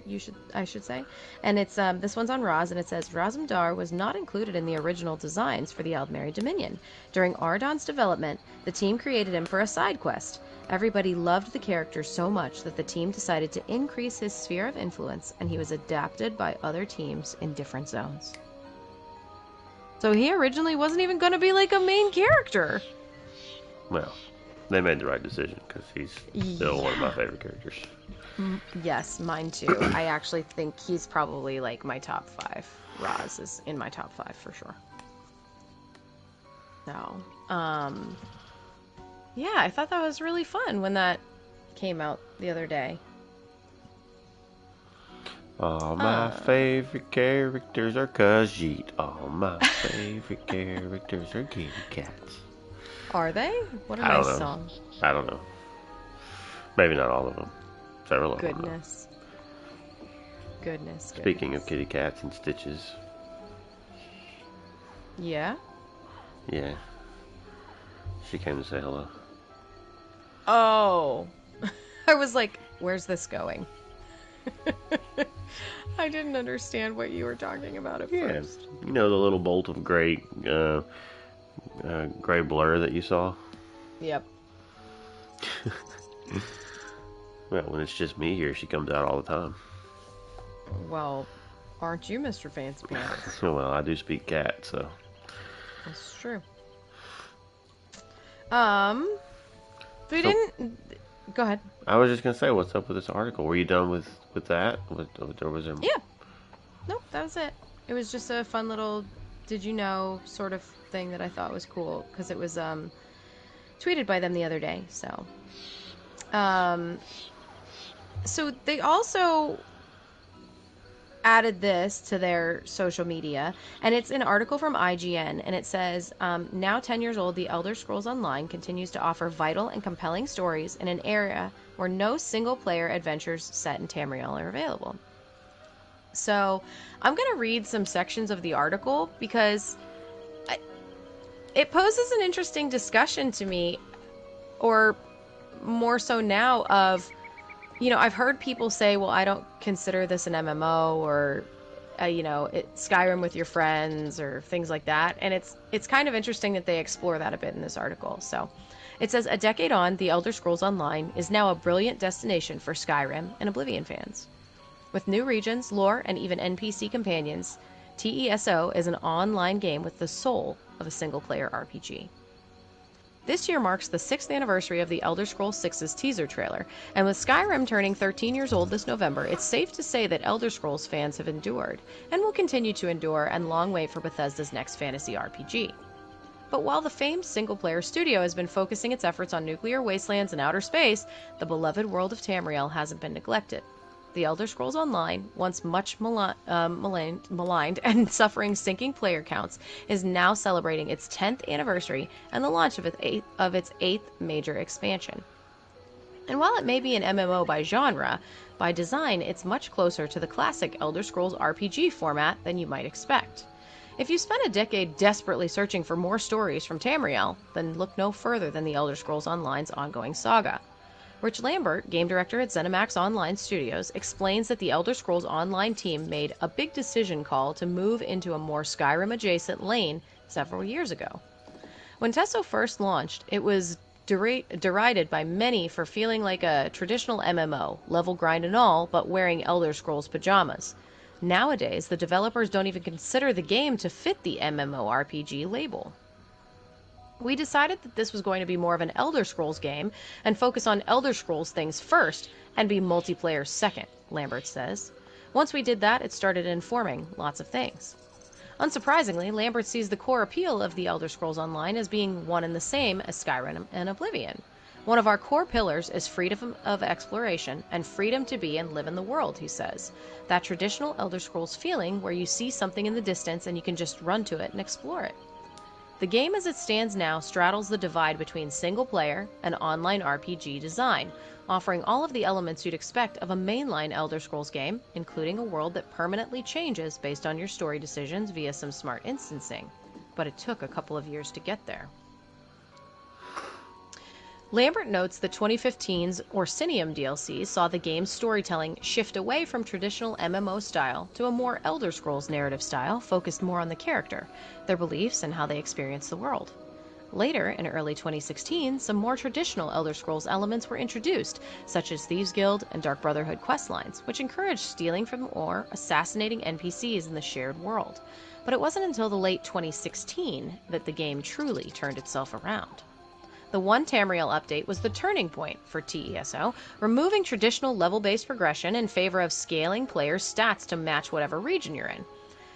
I should say. And it's this one's on Roz, and it says, Razumdar was not included in the original designs for the Aldmeri Dominion. During Ardon's development, the team created him for a side quest. Everybody loved the character so much that the team decided to increase his sphere of influence, and he was adapted by other teams in different zones. So he originally wasn't even going to be like a main character. Well, they made the right decision, because he's still one of my favorite characters. Yes, mine too. I actually think he's probably like my top 5. Roz is in my top 5 for sure. So, yeah, I thought that was really fun when that came out the other day. All my favorite characters are Khajiit. All my favorite characters are kitty cats. Are they? What a nice song. I don't know. Maybe not all of them. Several of them. Goodness. Speaking of kitty cats and stitches. Yeah? Yeah. She came to say hello. Oh. I was like, where's this going? I didn't understand what you were talking about at first. You know the little bolt of gray blur that you saw? Yep. Well, when it's just me here, she comes out all the time. Well, aren't you Mr. Fancy Pants? Well, I do speak cat, so. That's true. We didn't... Go ahead. I was just going to say, what's up with this article? Were you done with that? Or was there... Yeah. Nope, that was it. It was just a fun little did you know sort of thing that I thought was cool, because it was tweeted by them the other day, so... So they also added this to their social media, and it's an article from IGN, and it says, now 10 years old, The Elder Scrolls Online continues to offer vital and compelling stories in an area where no single-player adventures set in Tamriel are available. So I'm going to read some sections of the article because it poses an interesting discussion to me, or more so now, of... You know, I've heard people say, well, I don't consider this an MMO, or, Skyrim with your friends, or things like that. And it's kind of interesting that they explore that a bit in this article. So it says, a decade on, The Elder Scrolls Online is now a brilliant destination for Skyrim and Oblivion fans. With new regions, lore, and even NPC companions, TESO is an online game with the soul of a single-player RPG. This year marks the 6th anniversary of The Elder Scrolls VI's teaser trailer, and with Skyrim turning 13 years old this November, it's safe to say that Elder Scrolls fans have endured, and will continue to endure, and long wait for Bethesda's next fantasy RPG. But while the famed single-player studio has been focusing its efforts on nuclear wastelands and outer space, the beloved world of Tamriel hasn't been neglected. The Elder Scrolls Online, once much maligned and suffering sinking player counts, is now celebrating its 10th anniversary and the launch of its 8th major expansion. And while it may be an MMO by genre, by design it's much closer to the classic Elder Scrolls RPG format than you might expect. If you spent a decade desperately searching for more stories from Tamriel, then look no further than the Elder Scrolls Online's ongoing saga. Rich Lambert, game director at ZeniMax Online Studios, explains that the Elder Scrolls Online team made a big decision call to move into a more Skyrim-adjacent lane several years ago. When TESO first launched, it was derided by many for feeling like a traditional MMO, level grind and all, but wearing Elder Scrolls pajamas. Nowadays, the developers don't even consider the game to fit the MMORPG label. We decided that this was going to be more of an Elder Scrolls game and focus on Elder Scrolls things first and be multiplayer second, Lambert says. Once we did that, it started informing lots of things. Unsurprisingly, Lambert sees the core appeal of the Elder Scrolls Online as being one and the same as Skyrim and Oblivion. One of our core pillars is freedom of exploration and freedom to be and live in the world, he says. That traditional Elder Scrolls feeling where you see something in the distance and you can just run to it and explore it. The game as it stands now straddles the divide between single-player and online RPG design, offering all of the elements you'd expect of a mainline Elder Scrolls game, including a world that permanently changes based on your story decisions via some smart instancing. But it took a couple of years to get there. Lambert notes that 2015's Orsinium DLC saw the game's storytelling shift away from traditional MMO style to a more Elder Scrolls narrative style focused more on the character, their beliefs, and how they experience the world. Later, in early 2016, some more traditional Elder Scrolls elements were introduced, such as Thieves' Guild and Dark Brotherhood questlines, which encouraged stealing from or assassinating NPCs in the shared world. But it wasn't until the late 2016 that the game truly turned itself around. The One Tamriel update was the turning point for TESO, removing traditional level-based progression in favor of scaling players' stats to match whatever region you're in.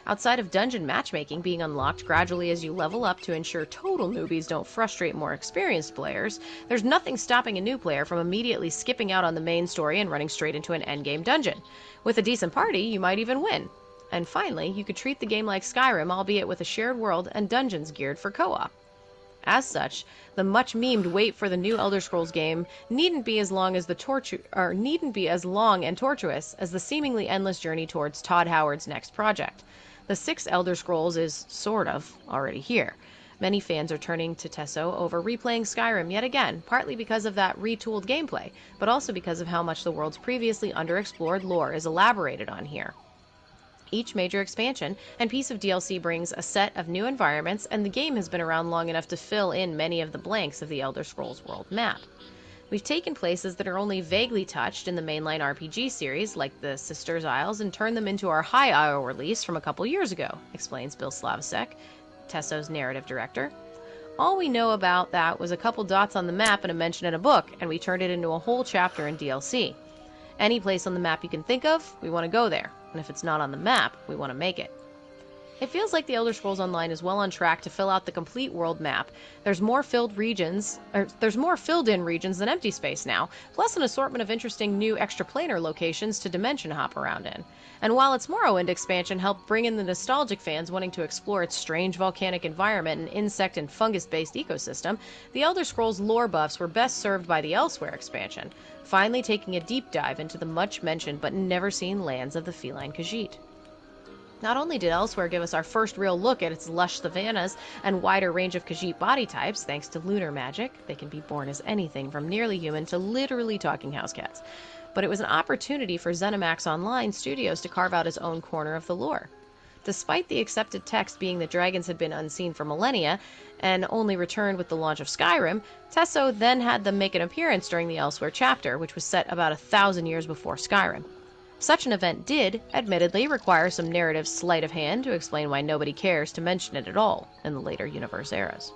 Outside of dungeon matchmaking being unlocked gradually as you level up to ensure total newbies don't frustrate more experienced players, there's nothing stopping a new player from immediately skipping out on the main story and running straight into an endgame dungeon. With a decent party, you might even win. And finally, you could treat the game like Skyrim, albeit with a shared world and dungeons geared for co-op. As such, the much-memed wait for the new Elder Scrolls game needn't be as long and tortuous as the seemingly endless journey towards Todd Howard's next project. The 6th Elder Scrolls is, sort of, already here. Many fans are turning to Tesso over replaying Skyrim yet again, partly because of that retooled gameplay, but also because of how much the world's previously underexplored lore is elaborated on here. Each major expansion and piece of DLC brings a set of new environments, and the game has been around long enough to fill in many of the blanks of the Elder Scrolls world map. We've taken places that are only vaguely touched in the mainline RPG series, like the Sisters Isles, and turned them into our High Isle release from a couple years ago, explains Bill Slavsek, Tesso's narrative director. All we know about that was a couple dots on the map and a mention in a book, and we turned it into a whole chapter in DLC. Any place on the map you can think of, we want to go there, and if it's not on the map, we want to make it. It feels like the Elder Scrolls Online is well on track to fill out the complete world map. There's more filled in regions than empty space now, plus an assortment of interesting new extraplanar locations to dimension hop around in. And while its Morrowind expansion helped bring in the nostalgic fans wanting to explore its strange volcanic environment and insect and fungus-based ecosystem, the Elder Scrolls lore buffs were best served by the Elsewhere expansion, finally taking a deep dive into the much-mentioned but never-seen lands of the feline Khajiit. Not only did Elsewhere give us our first real look at its lush savannas and wider range of Khajiit body types, thanks to lunar magic, they can be born as anything from nearly human to literally talking house cats, but it was an opportunity for ZeniMax Online Studios to carve out its own corner of the lore. Despite the accepted text being that dragons had been unseen for millennia and only returned with the launch of Skyrim, Tesso then had them make an appearance during the Elsewhere chapter, which was set about 1,000 years before Skyrim. Such an event did, admittedly, require some narrative sleight of hand to explain why nobody cares to mention it at all in the later universe eras.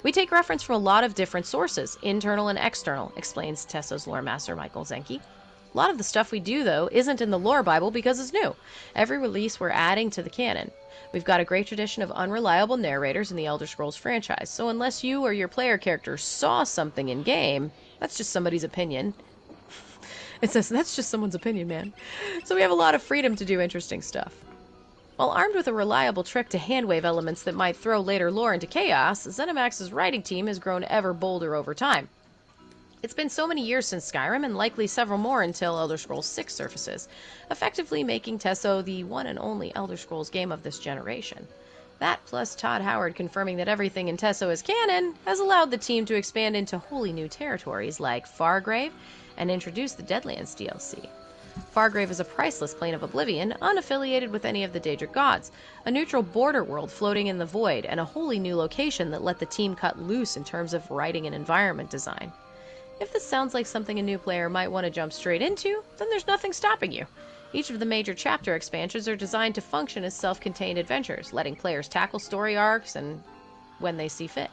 We take reference from a lot of different sources, internal and external, explains Tesso's lore master Michael Zenke. A lot of the stuff we do, though, isn't in the lore Bible because it's new. Every release we're adding to the canon. We've got a great tradition of unreliable narrators in the Elder Scrolls franchise, so unless you or your player character saw something in-game, that's just somebody's opinion. It says, that's just someone's opinion, man. So we have a lot of freedom to do interesting stuff. While armed with a reliable trick to handwave elements that might throw later lore into chaos, ZeniMax's writing team has grown ever bolder over time. It's been so many years since Skyrim, and likely several more until Elder Scrolls 6 surfaces, effectively making Tesso the one and only Elder Scrolls game of this generation. That, plus Todd Howard confirming that everything in Tesso is canon, has allowed the team to expand into wholly new territories like Fargrave, and introduce the Deadlands DLC. Fargrave is a priceless plane of oblivion, unaffiliated with any of the Daedric gods, a neutral border world floating in the void, and a wholly new location that let the team cut loose in terms of writing and environment design. If this sounds like something a new player might want to jump straight into, then there's nothing stopping you. Each of the major chapter expansions are designed to function as self-contained adventures, letting players tackle story arcs and when they see fit.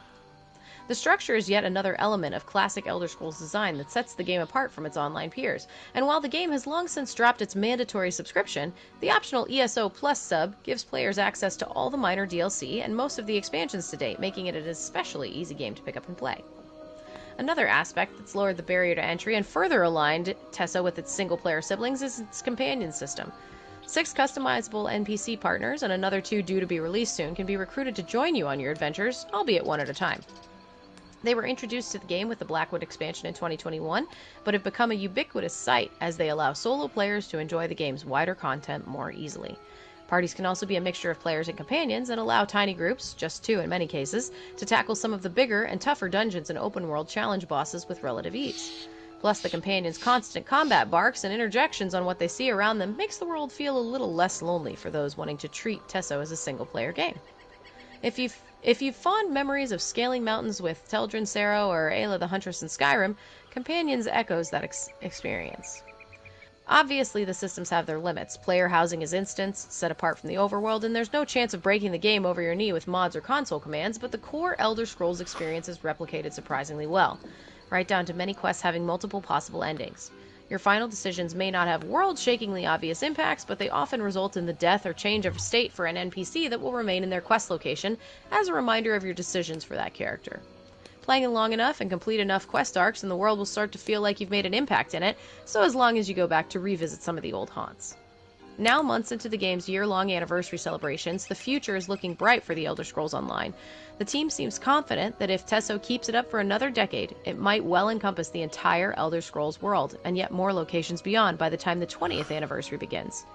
The structure is yet another element of classic Elder Scrolls design that sets the game apart from its online peers, and while the game has long since dropped its mandatory subscription, the optional ESO Plus sub gives players access to all the minor DLC and most of the expansions to date, making it an especially easy game to pick up and play. Another aspect that's lowered the barrier to entry and further aligned Tesso with its single-player siblings is its companion system. 6 customizable NPC partners and another 2 due to be released soon can be recruited to join you on your adventures, albeit one at a time. They were introduced to the game with the Blackwood expansion in 2021, but have become a ubiquitous sight as they allow solo players to enjoy the game's wider content more easily. Parties can also be a mixture of players and companions and allow tiny groups, just 2 in many cases, to tackle some of the bigger and tougher dungeons and open-world challenge bosses with relative ease. Plus, the companions' constant combat barks and interjections on what they see around them makes the world feel a little less lonely for those wanting to treat Tesso as a single-player game. If you've fond memories of scaling mountains with Teldrin Sero or Ayla the Huntress in Skyrim, Companions echoes that experience. Obviously, the systems have their limits. Player housing is instanced, set apart from the overworld, and there's no chance of breaking the game over your knee with mods or console commands, but the core Elder Scrolls experience is replicated surprisingly well, right down to many quests having multiple possible endings. Your final decisions may not have world-shakingly obvious impacts, but they often result in the death or change of state for an NPC that will remain in their quest location as a reminder of your decisions for that character. Playing long enough and complete enough quest arcs and the world will start to feel like you've made an impact in it, so as long as you go back to revisit some of the old haunts. Now, months into the game's year-long anniversary celebrations, the future is looking bright for the Elder Scrolls Online. The team seems confident that if Tesso keeps it up for another decade, it might well encompass the entire Elder Scrolls world, and yet more locations beyond by the time the 20th anniversary begins.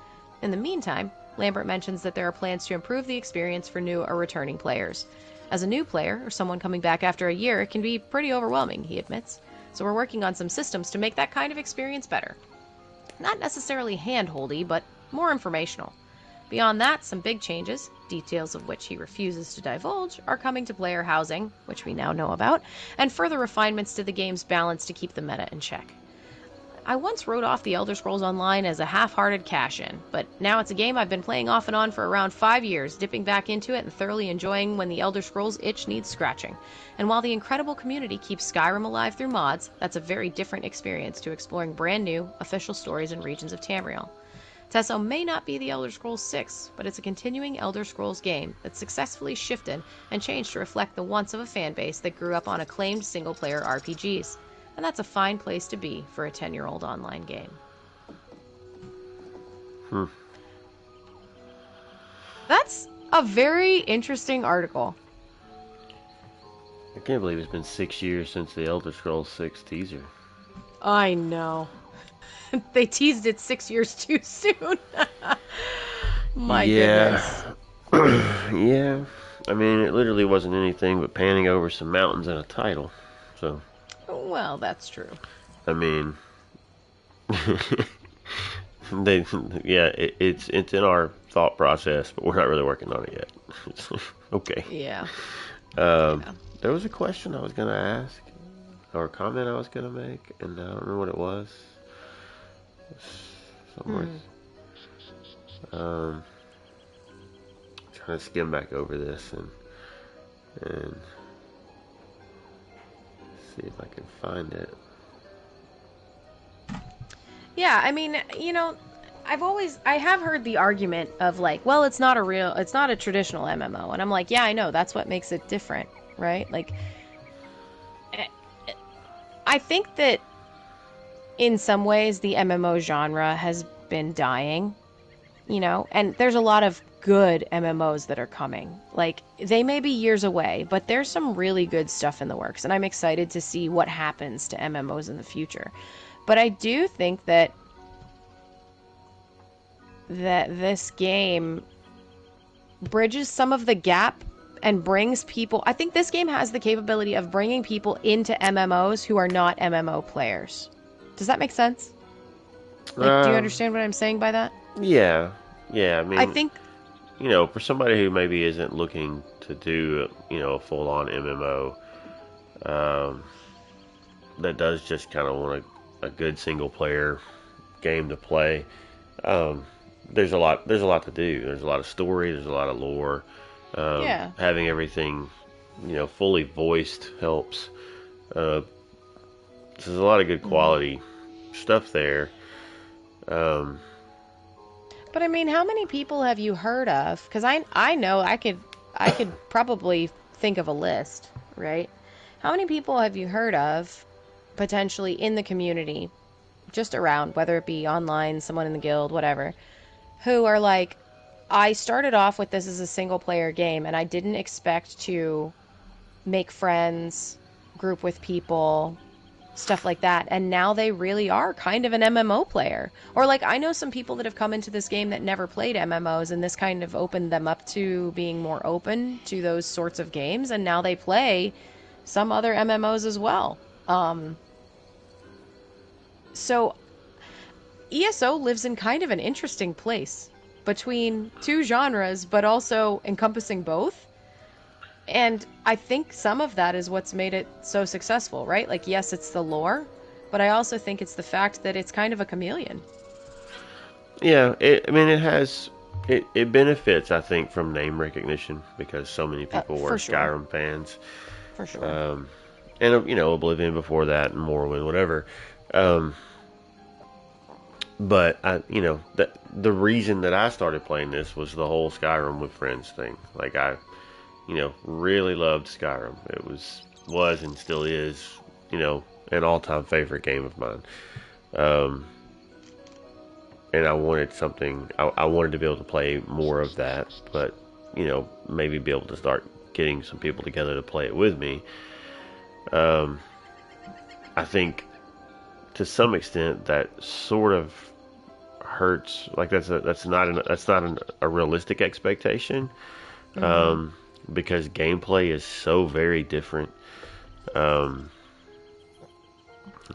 In the meantime, Lambert mentions that there are plans to improve the experience for new or returning players. As a new player, or someone coming back after a year, it can be pretty overwhelming, he admits. So we're working on some systems to make that kind of experience better. Not necessarily hand-holdy, but more informational. Beyond that, some big changes, details of which he refuses to divulge, are coming to player housing, which we now know about, and further refinements to the game's balance to keep the meta in check. I once wrote off The Elder Scrolls Online as a half-hearted cash-in, but now it's a game I've been playing off and on for around 5 years, dipping back into it and thoroughly enjoying when the Elder Scrolls itch needs scratching. And while the incredible community keeps Skyrim alive through mods, that's a very different experience to exploring brand new, official stories and regions of Tamriel. Tesso may not be the Elder Scrolls 6, but it's a continuing Elder Scrolls game that successfully shifted and changed to reflect the wants of a fanbase that grew up on acclaimed single-player RPGs. And that's a fine place to be for a 10-year-old online game. That's a very interesting article. I can't believe it's been 6 years since the Elder Scrolls 6 teaser. I know. They teased it 6 years too soon. My goodness. Yeah. I mean, it literally wasn't anything but panning over some mountains and a title. So. Well, that's true. I mean, it's in our thought process, but we're not really working on it yet. Okay. Yeah. There was a question I was gonna ask, or a comment I was gonna make, and I don't remember what it was. Somewhere. Trying to skim back over this and see if I can find it. Yeah, I mean, I have heard the argument of like, well, it's not a traditional MMO, and I'm like, yeah, I know, that's what makes it different, right? Like, I think that in some ways the MMO genre has been dying, and there's a lot of good MMOs that are coming. Like, they may be years away, but there's some really good stuff in the works, and I'm excited to see what happens to MMOs in the future. But I do think that this game bridges some of the gap and brings people... I think this game has the capability of bringing people into MMOs who are not MMO players. Does that make sense? Like, do you understand what I'm saying by that? Yeah. I mean, I think... for somebody who maybe isn't looking to do, a full-on MMO, that does just kind of want a good single-player game to play, there's a lot to do. There's a lot of story. There's a lot of lore. Having everything, fully voiced helps. So there's a lot of good quality stuff there. But I mean, how many people have you heard of? Because I know I could probably think of a list, right? How many people have you heard of potentially in the community, just around, whether it be online, someone in the guild, whatever, who are like, I started off with this as a single player game and I didn't expect to make friends, group with people, stuff like that, and now they really are kind of an MMO player. Or like, I know some people that have come into this game that never played MMOs, and this kind of opened them up to being more open to those sorts of games, and now they play some other MMOs as well. So ESO lives in kind of an interesting place between two genres, but also encompassing both. And I think some of that is what's made it so successful, right? Like, yes, it's the lore, but I also think it's the fact that it's kind of a chameleon. Yeah, it benefits, I think, from name recognition, because so many people were Skyrim fans. For sure. And, Oblivion before that, and Morrowind, whatever. But, the reason that I started playing this was the whole Skyrim with friends thing. Like, I really loved Skyrim. It was and still is, an all-time favorite game of mine. And I wanted something, I wanted to be able to play more of that, but, maybe be able to start getting some people together to play it with me. I think, to some extent, that sort of hurts. Like that's not a realistic expectation, because gameplay is so very different.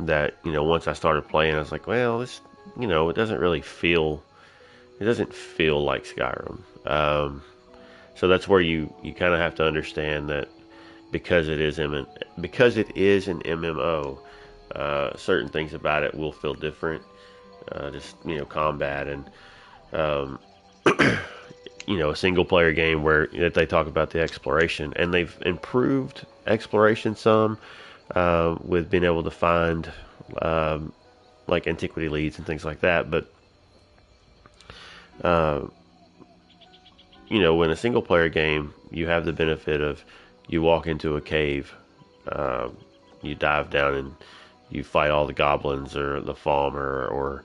That once I started playing, I was like, well, this it doesn't feel like Skyrim. So that's where you kind of have to understand that because it is an MMO, certain things about it will feel different. Just combat and a single player game where they talk about the exploration, and they've improved exploration some, with being able to find like antiquity leads and things like that. But in a single player game, you have the benefit of you walk into a cave, you dive down and you fight all the goblins or the Falmer or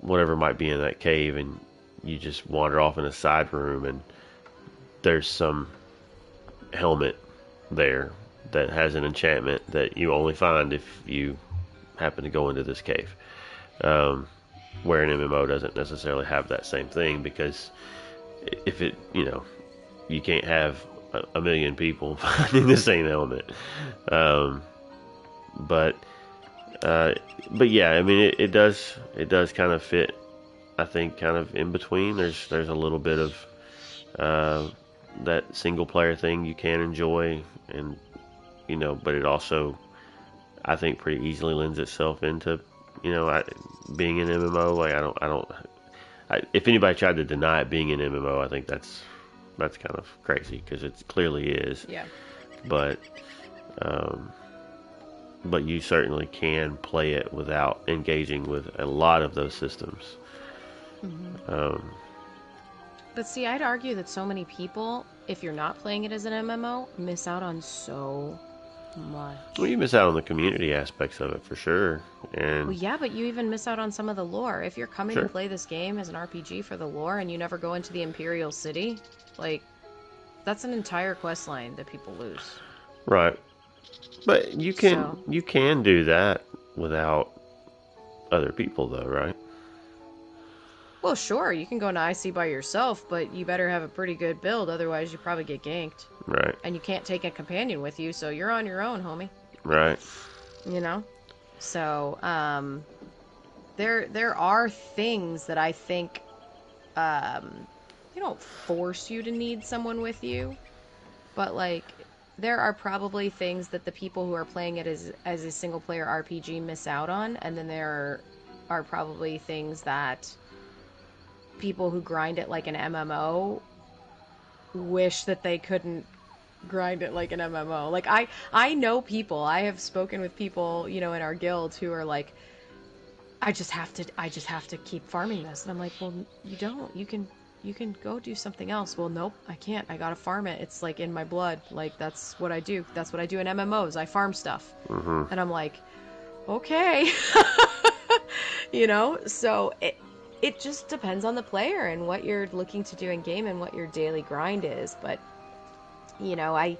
whatever might be in that cave, and you just wander off in a side room, and there's some helmet there that has an enchantment that you only find if you happen to go into this cave. Where an MMO doesn't necessarily have that same thing, because if it, you can't have a million people finding the same element. But yeah, I mean, it does kind of fit, I think, kind of in between. There's a little bit of that single player thing you can enjoy, and but it also, I think, pretty easily lends itself into being an MMO. Like if anybody tried to deny it being an MMO, I think that's kind of crazy, because it clearly is. Yeah. But you certainly can play it without engaging with a lot of those systems. But see, I'd argue that so many people, if you're not playing it as an MMO, miss out on so much. Well, you miss out on the community aspects of it for sure. And well, yeah, but you even miss out on some of the lore. If you're coming to play this game as an RPG for the lore and you never go into the Imperial City, like, that's an entire quest line that people lose. Right. But you can do that without other people, though, right? Well, sure, you can go into IC by yourself, but you better have a pretty good build, otherwise you probably get ganked. Right. And you can't take a companion with you, so you're on your own, homie. Right. So, there are things that I think, they don't force you to need someone with you, but, like, there are probably things that the people who are playing it as a single-player RPG miss out on, and then there are probably things that people who grind it like an MMO wish that they couldn't grind it like an MMO. Like, I know people, I have spoken with people, in our guild who are like, I just have to keep farming this. And I'm like, well, you don't. You can go do something else. Well, nope, I can't. I gotta farm it. It's like in my blood. Like, that's what I do. That's what I do in MMOs. I farm stuff. And I'm like, okay. So it just depends on the player and what you're looking to do in game and what your daily grind is. But, I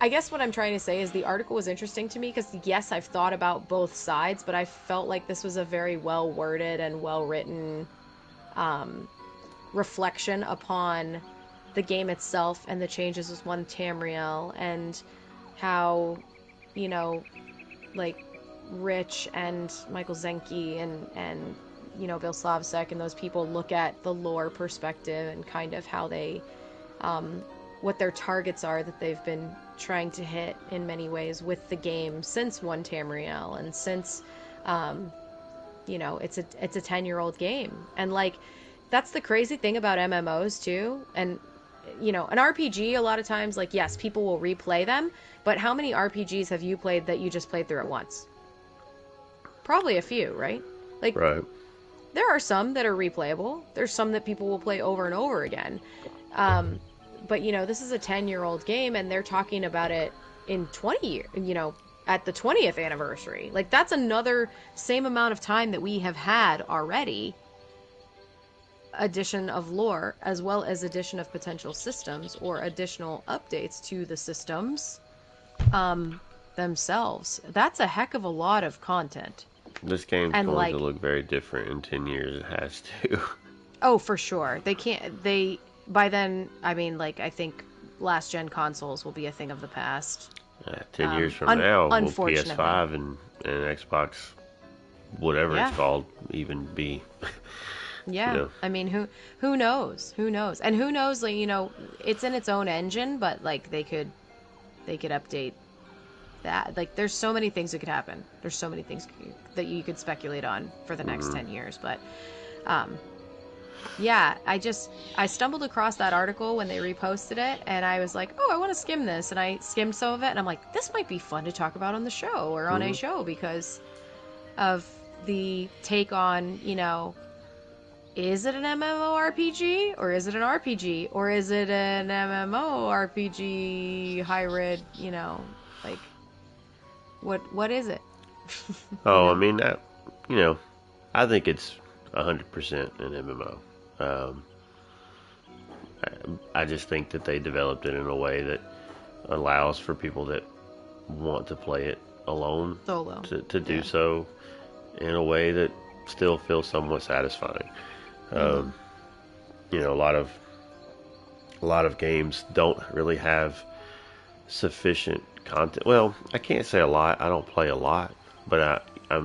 guess what I'm trying to say is the article was interesting to me because, yes, I've thought about both sides, but I felt like this was a very well-worded and well-written reflection upon the game itself and the changes with one Tamriel, and how, like, Rich and Michael Zenke and Bill Slavsek and those people look at the lore perspective and kind of how they, what their targets are that they've been trying to hit in many ways with the game since One Tamriel, and since it's a 10-year-old game. And, like, that's the crazy thing about MMOs too. And an RPG, a lot of times, like, yes, people will replay them, but how many RPGs have you played that you just played through it once? Probably a few, right? Like, right. There are some that are replayable. There's some that people will play over and over again. But, this is a 10-year-old game, and they're talking about it in 20 years, at the 20th anniversary. Like, that's another same amount of time that we have had already. Addition of lore, as well as addition of potential systems or additional updates to the systems. themselves. That's a heck of a lot of content. This game's And going like, to look very different in 10 years. It has to. oh, for sure. They can't, they, by then, I mean, like, I think last gen consoles will be a thing of the past. 10 years from now, will Unfortunately. PS5 and Xbox, whatever Yeah. it's called, even be? Yeah. You know. I mean, who knows? Who knows? And who knows, like, you know, it's in its own engine, but like they could update that. Like, there's so many things that could happen. There's so many things that you could speculate on for the next 10 years, but yeah, I stumbled across that article when they reposted it, and I was like, oh, I want to skim this, and I skimmed some of it, and I'm like, this might be fun to talk about on the show or on a show because of the take on, you know, is it an MMORPG or is it an RPG or is it an MMORPG hybrid, you know, like what is it? Oh, know? I mean, you know, I think it's 100% an MMO. I just think that they developed it in a way that allows for people that want to play it alone Solo. to do so in a way that still feels somewhat satisfying. You know, a lot of games don't really have sufficient content. Well, I can't say a lot. I don't play a lot, but I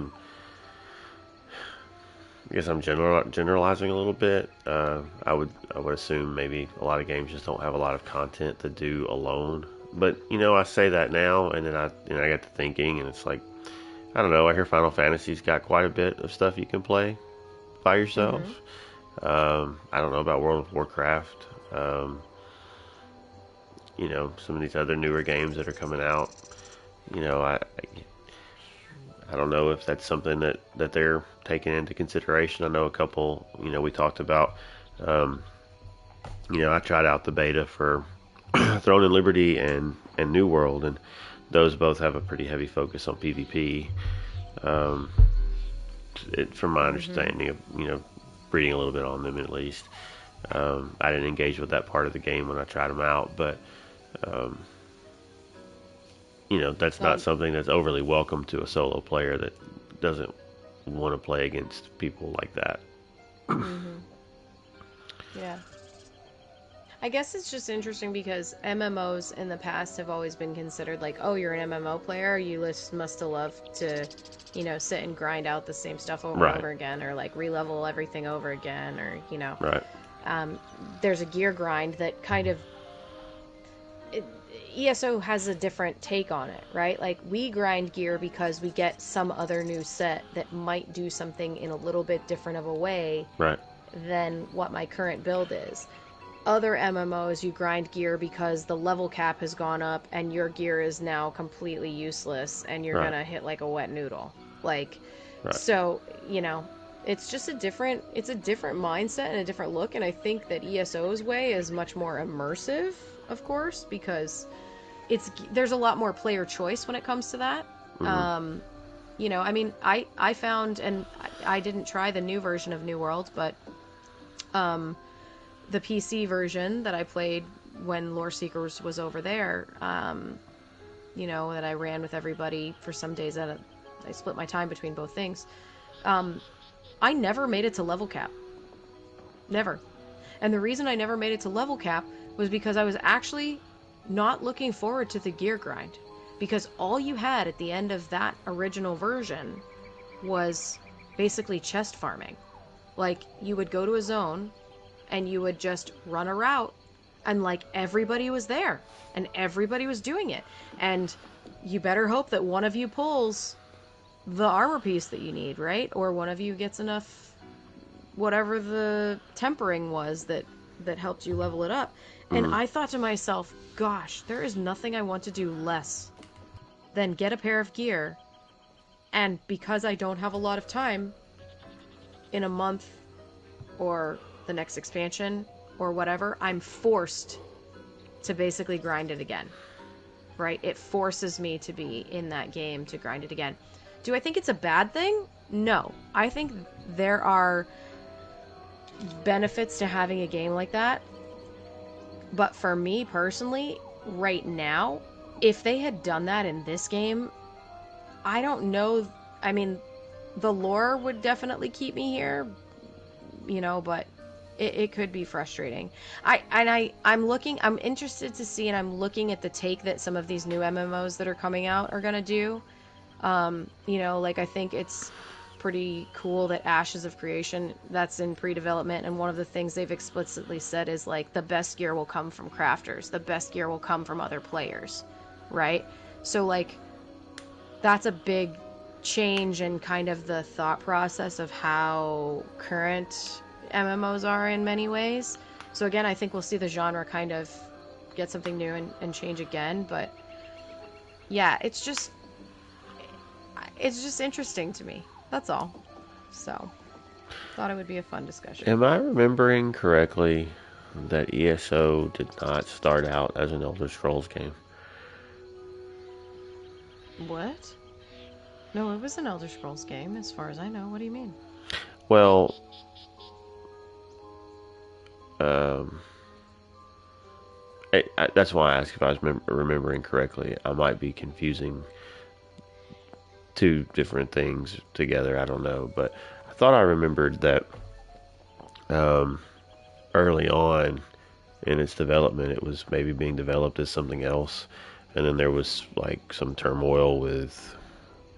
guess I'm generalizing a little bit. I would assume maybe a lot of games just don't have a lot of content to do alone. But you know, I say that now, and then I got to thinking, and it's like, I don't know. I hear Final Fantasy's got quite a bit of stuff you can play by yourself. I don't know about World of Warcraft. You know, some of these other newer games that are coming out. You know, I don't know if that's something that they're taking into consideration. I know a couple, you know, we talked about, you know, I tried out the beta for Throne and Liberty and New World, and those both have a pretty heavy focus on PvP. From my understanding of, you know, reading a little bit on them at least. I didn't engage with that part of the game when I tried them out, but you know, that's not something that's overly welcome to a solo player that doesn't want to play against people like that. Yeah. I guess it's just interesting because MMOs in the past have always been considered like, oh, you're an MMO player, you must have loved to, you know, sit and grind out the same stuff over and over again, or like re-level everything over again, or, you know. Right. There's a gear grind that kind of... ESO has a different take on it, right? Like, we grind gear because we get some other new set that might do something in a little bit different of a way than what my current build is. Other MMOs, you grind gear because the level cap has gone up and your gear is now completely useless and you're gonna hit like a wet noodle. Like, so, you know, it's just a different mindset and a different look, and I think that ESO's way is much more immersive, of course, because there's a lot more player choice when it comes to that. You know, I mean, I found, and I didn't try the new version of New World, but the PC version that I played when Lore Seekers was over there, you know, that I ran with everybody for some days I split my time between both things. I never made it to level cap. Never. And the reason I never made it to level cap was because I was actually not looking forward to the gear grind. Because all you had at the end of that original version was basically chest farming. Like, you would go to a zone and you would just run a route, and like everybody was there and everybody was doing it, and you better hope that one of you pulls the armor piece that you need, right? Or one of you gets enough, whatever the tempering was that helped you level it up. And I thought to myself, gosh, there is nothing I want to do less than get a pair of gear, and because I don't have a lot of time in a month or the next expansion or whatever, I'm forced to basically grind it again, right? It forces me to be in that game to grind it again. Do I think it's a bad thing? No. I think there are benefits to having a game like that. But for me personally, right now, if they had done that in this game, I don't know. I mean, the lore would definitely keep me here, but it could be frustrating. I'm interested to see, and I'm looking at the take that some of these new MMOs that are coming out are gonna do. I think it's pretty cool that Ashes of Creation, that's in pre-development, and one of the things they've explicitly said is like the best gear will come from crafters, the best gear will come from other players, right? So like that's a big change in kind of the thought process of how current MMOs are in many ways. So again, I think we'll see the genre kind of get something new and change again, but yeah, it's just interesting to me. That's all. So, thought it would be a fun discussion. Am I remembering correctly that ESO did not start out as an Elder Scrolls game? What? No, it was an Elder Scrolls game, as far as I know. What do you mean? Well, that's why I asked if I was remembering correctly. I might be confusing two different things together. I don't know, but I thought I remembered that early on in its development, it was maybe being developed as something else, and then there was like some turmoil with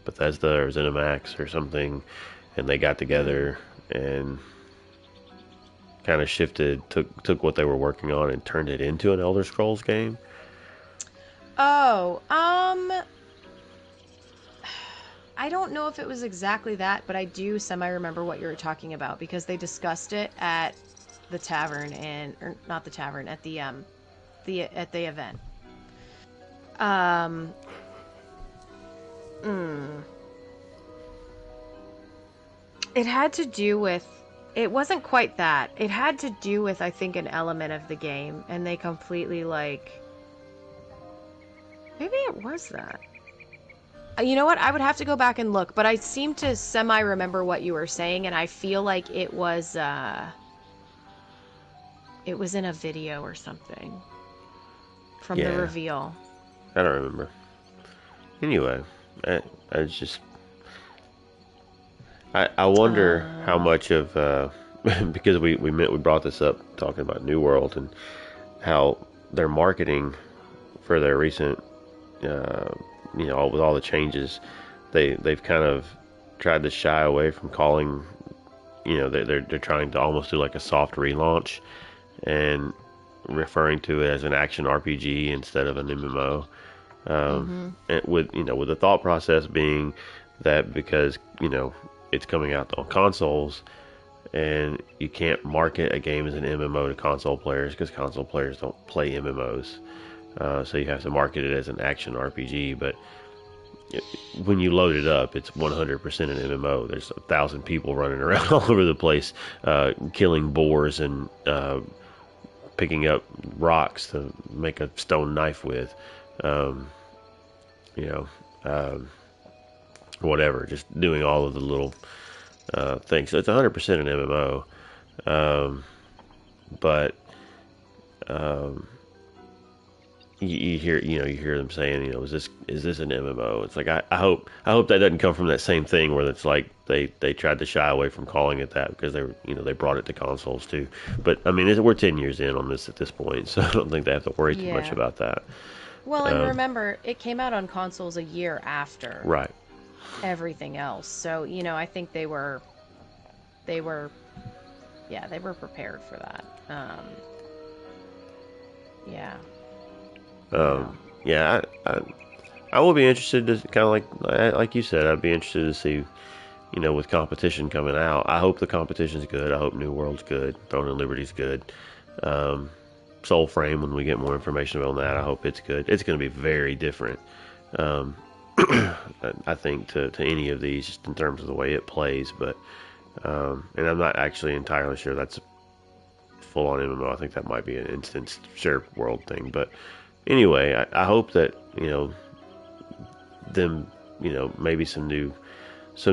Bethesda or ZeniMax or something, and they got together and kind of took what they were working on and turned it into an Elder Scrolls game. Oh, I don't know if it was exactly that, but I do semi-remember what you were talking about because they discussed it at the tavern or not the tavern, at the event. It had to do with, it wasn't quite that. It had to do with, I think, an element of the game, and they completely maybe it was that. You know what? I would have to go back and look, but I seem to semi-remember what you were saying, and I feel like it was in a video or something from the reveal. I don't remember. Anyway, I was just... I wonder how much of... because we brought this up talking about New World and how their marketing for their recent... with all the changes, they've kind of tried to shy away from calling, they're trying to almost do like a soft relaunch and referring to it as an action RPG instead of an MMO. And with the thought process being that because it's coming out on consoles and you can't market a game as an MMO to console players because console players don't play MMOs. So you have to market it as an action RPG, but when you load it up, it's 100% an MMO. There's 1,000 people running around all over the place, killing boars and picking up rocks to make a stone knife with. Whatever, just doing all of the little things. So it's 100% an MMO, but you hear them saying, is this an MMO? It's like I hope that doesn't come from that same thing where it's like they tried to shy away from calling it that because they brought it to consoles too. But I mean, we're 10 years in on this at this point, so I don't think they have to worry too much about that. Well, and remember, it came out on consoles a year after right everything else, so I think they were prepared for that. I will be interested to kind of like you said. I'd be interested to see, with competition coming out. I hope the competition's good. I hope New World's good. Throne and Liberty's good. Soulframe, when we get more information on that, I hope it's good. It's going to be very different, I think, to any of these, just in terms of the way it plays. But and I'm not actually entirely sure that's full on MMO. I think that might be an instance shared world thing. But anyway, I hope that maybe some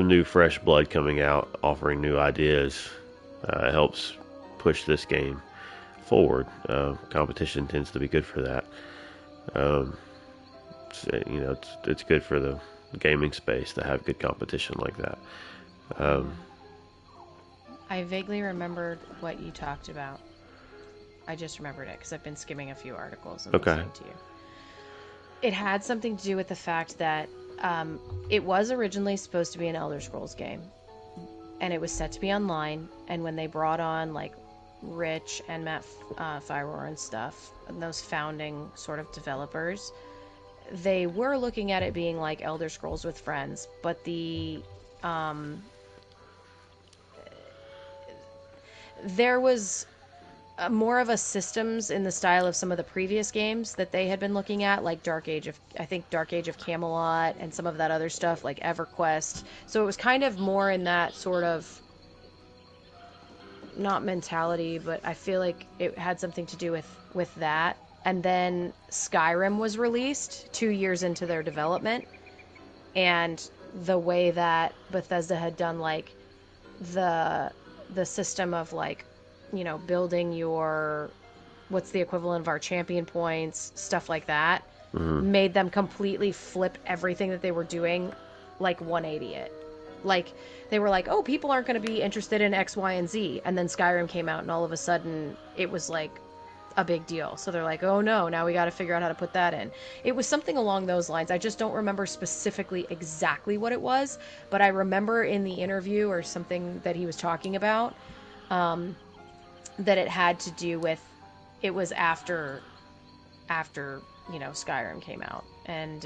new fresh blood coming out, offering new ideas, helps push this game forward. Competition tends to be good for that. it's good for the gaming space to have good competition like that. I vaguely remembered what you talked about. I just remembered it because I've been skimming a few articles and Okay. listening to you. It had something to do with the fact that it was originally supposed to be an Elder Scrolls game, and it was set to be online. And when they brought on like Rich and Matt Firor and stuff, and those founding sort of developers, they were looking at it being like Elder Scrolls with friends, but there was more of a systems in the style of some of the previous games that they had been looking at, like Dark Age of Camelot and some of that other stuff, like EverQuest. So it was kind of more in that sort of, not mentality, but I feel like it had something to do with that. And then Skyrim was released 2 years into their development, and the way that Bethesda had done like the system of like, building your, what's the equivalent of our champion points, stuff like that, made them completely flip everything that they were doing, like 180 it. Like, they were like, oh, people aren't going to be interested in X, Y, and Z. And then Skyrim came out, and all of a sudden, it was like a big deal. So they're like, oh no, now we got to figure out how to put that in. It was something along those lines. I just don't remember specifically exactly what it was, but I remember in the interview or something that he was talking about, that it had to do with, it was after Skyrim came out, and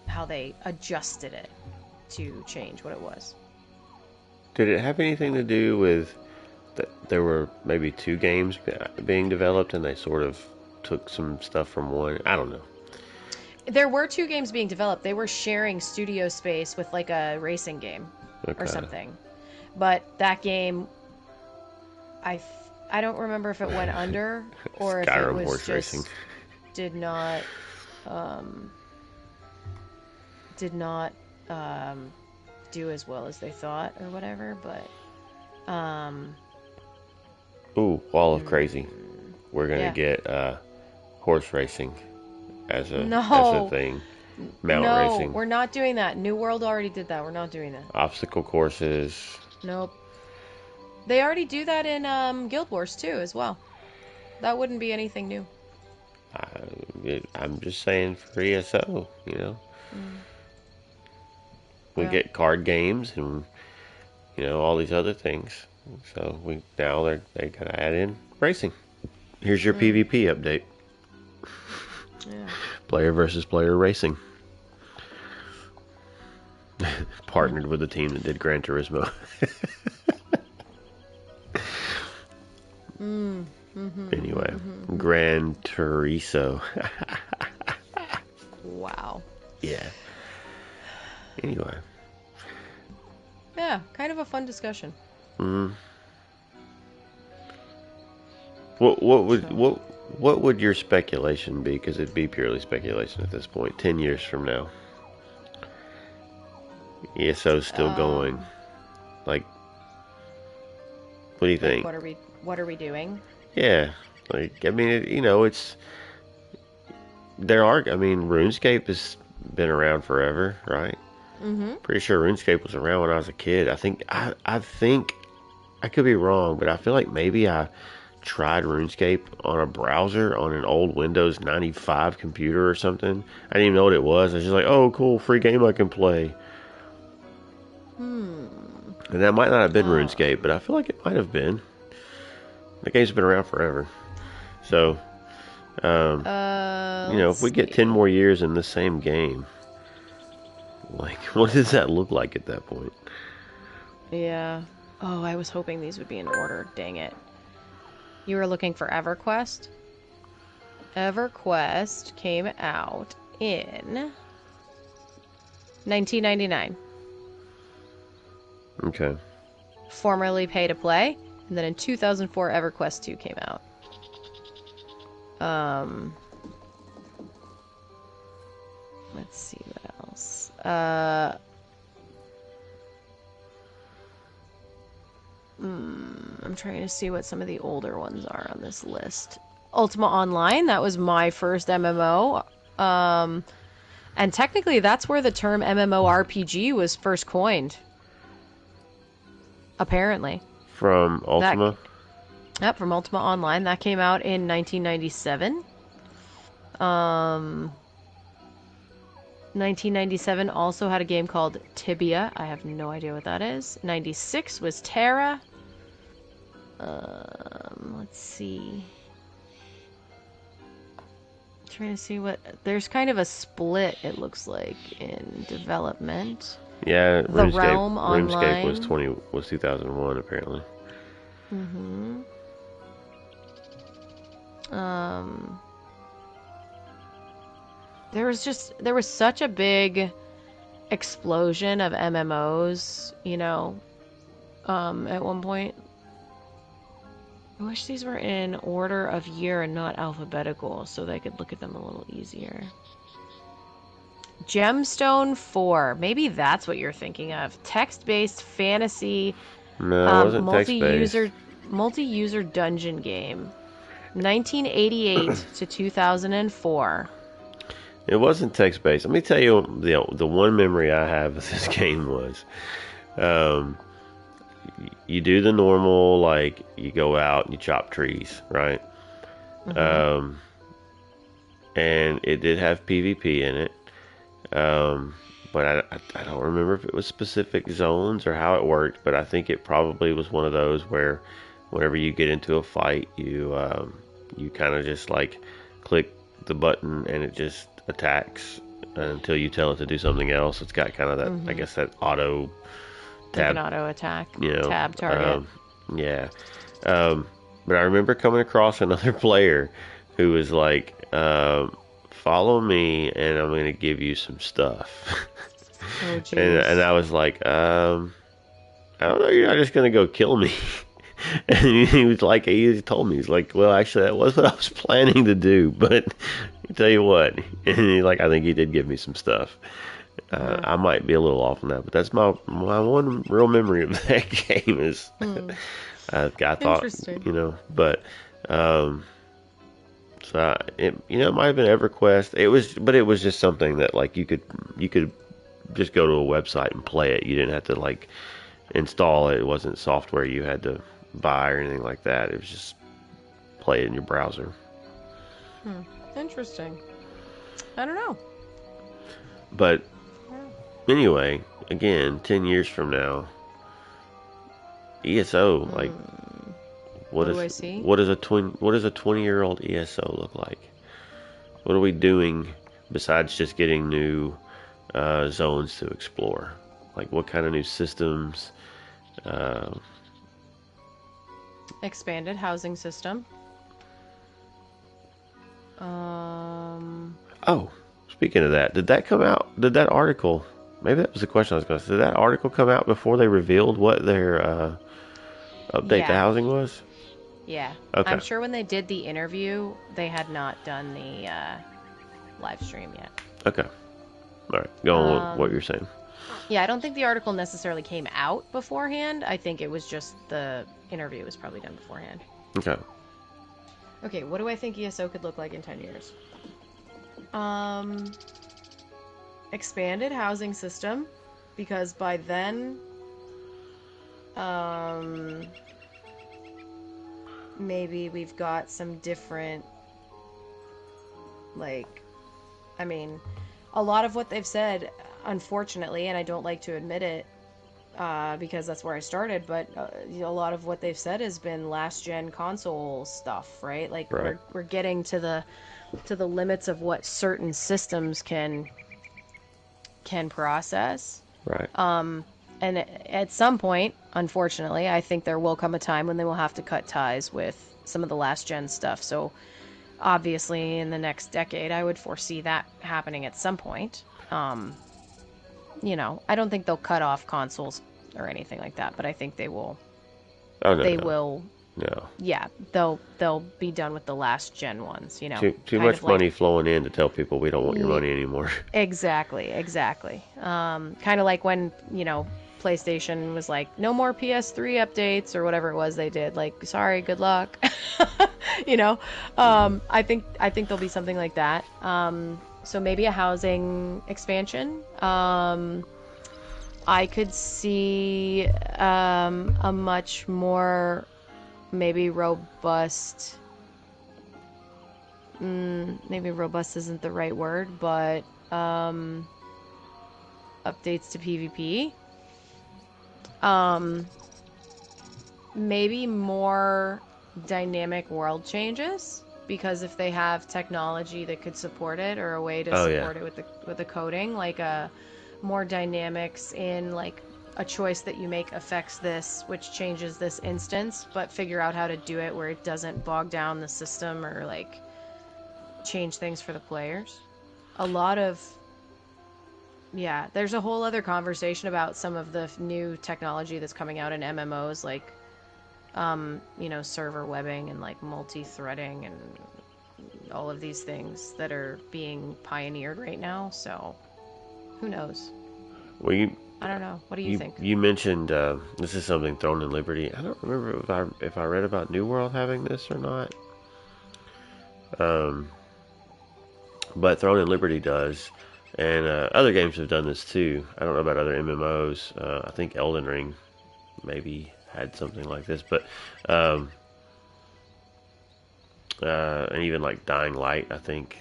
how they adjusted it to change what it was. Did it have anything to do with that there were maybe 2 games being developed and they sort of took some stuff from one? I don't know. There were 2 games being developed. They were sharing studio space with like a racing game or something. But that game, I don't remember if it went under or if it was horse just racing. did not do as well as they thought or whatever. But Ooh, Wall of Crazy. We're gonna get horse racing as a thing. Mount racing. No, we're not doing that. New World already did that. We're not doing that. Obstacle courses. Nope. They already do that in Guild Wars too, as well. That wouldn't be anything new. I'm just saying for ESO, We get card games and all these other things. So they gotta add in racing. Here's your PvP update. Yeah. Player versus player racing. Partnered with the team that did Gran Turismo. Anyway, Gran Turismo. Wow. Yeah. Anyway. Yeah, kind of a fun discussion. What would your speculation be? Because it'd be purely speculation at this point. 10 years from now, ESO's still going. Like, what do you think? What are we doing? Yeah, like I mean, it's RuneScape has been around forever, right? Pretty sure RuneScape was around when I was a kid. I think I could be wrong, but I feel like maybe I tried RuneScape on a browser on an old Windows 95 computer or something. I didn't even know what it was. I was just like, oh, cool, free game I can play. And that might not have been RuneScape, but I feel like it might have been. The game's been around forever. So, if we get 10 more years in the same game, like, what does that look like at that point? Yeah. Oh, I was hoping these would be in order. Dang it. You were looking for EverQuest? EverQuest came out in 1999. Okay. Formerly pay to play, and then in 2004 EverQuest 2 came out. Let's see what else. I'm trying to see what some of the older ones are on this list. Ultima Online, that was my first MMO. And technically, that's where the term MMORPG was first coined. Apparently. From Ultima? Yep, from Ultima Online. That came out in 1997. 1997 also had a game called Tibia. I have no idea what that is. 96 was Terra. Let's see. Trying to see what... There's kind of a split, it looks like, in development. Yeah, The Realm Online. RuneScape was 2001 apparently. Mm-hmm. There was such a big explosion of MMOs, you know, at one point. I wish these were in order of year and not alphabetical so that I could look at them a little easier. Gemstone 4. Maybe that's what you're thinking of. Text-based fantasy No, it wasn't text-based. multi-user dungeon game. 1988 to 2004. It wasn't text-based. Let me tell you, the one memory I have of this game was, you do the normal, like, you go out and you chop trees, right? Mm-hmm. And it did have PvP in it. But I don't remember if it was specific zones or how it worked, but I think it probably was one of those where whenever you get into a fight, you kind of just like click the button and it just attacks until you tell it to do something else. It's got kind of that, I guess, that auto tab, like an auto attack, you know, tab target. Yeah. But I remember coming across another player who was like, follow me and I'm going to give you some stuff. Oh, geez. and I was like, I don't know, you're not just going to go kill me. And he was like, he told me, he's like, well, actually, that was what I was planning to do, but I tell you what, and he's like, I think he did give me some stuff. I might be a little off on that, but that's my one real memory of that game is, I thought, you know, but, so it might have been EverQuest. It was just something that like you could just go to a website and play it. You didn't have to like install it. It wasn't software you had to buy or anything like that. It was just play it in your browser. Interesting. I don't know. But anyway, again, 10 years from now, ESO, like, what do I see? What does a 20-year-old ESO look like? What are we doing besides just getting new zones to explore? Like, what kind of new systems? Expanded housing system. Oh, speaking of that, did that come out? Did that article? Maybe that was the question I was going to say. Did that article come out before they revealed what their update to housing was? Yeah. Okay. I'm sure when they did the interview, they had not done the live stream yet. Okay. All right. Go on with what you're saying. Yeah, I don't think the article necessarily came out beforehand. I think it was just the interview was probably done beforehand. Okay. Okay, what do I think ESO could look like in 10 years? Expanded housing system, because by then, maybe we've got some different, like, I mean, a lot of what they've said, unfortunately, and I don't like to admit it, because that's where I started, but a lot of what they've said has been last gen console stuff, right? Like, right. We're getting to the limits of what certain systems can process. Right. And at some point, unfortunately, I think there will come a time when they will have to cut ties with some of the last gen stuff. So obviously in the next decade, I would foresee that happening at some point. You know, I don't think they'll cut off consoles or anything like that, but I think they will. Oh, no, they no. will. No. Yeah, they'll be done with the last gen ones, you know. Too much money flowing in to tell people we don't want your money anymore. Exactly. Kind of like when, you know, PlayStation was like, no more PS3 updates or whatever it was they did. Like, sorry, good luck. You know, I think there'll be something like that. So maybe a housing expansion. I could see a much more maybe robust. Maybe robust isn't the right word, but updates to PvP. Maybe more dynamic world changes, because if they have technology that could support it, or a way to support it with the coding, like a more dynamics in like a choice that you make affects this, which changes this instance, but figure out how to do it where it doesn't bog down the system or like change things for the players. A lot of there's a whole other conversation about some of the new technology that's coming out in MMOs, like server webbing and like multi-threading and all of these things that are being pioneered right now. So who knows? Well, I don't know. What do you think? You mentioned this is something Throne and Liberty. I don't remember if I read about New World having this or not. But Throne and Liberty does, and other games have done this too. I don't know about other MMOs. I think Elden Ring maybe had something like this, but and even like Dying Light, I think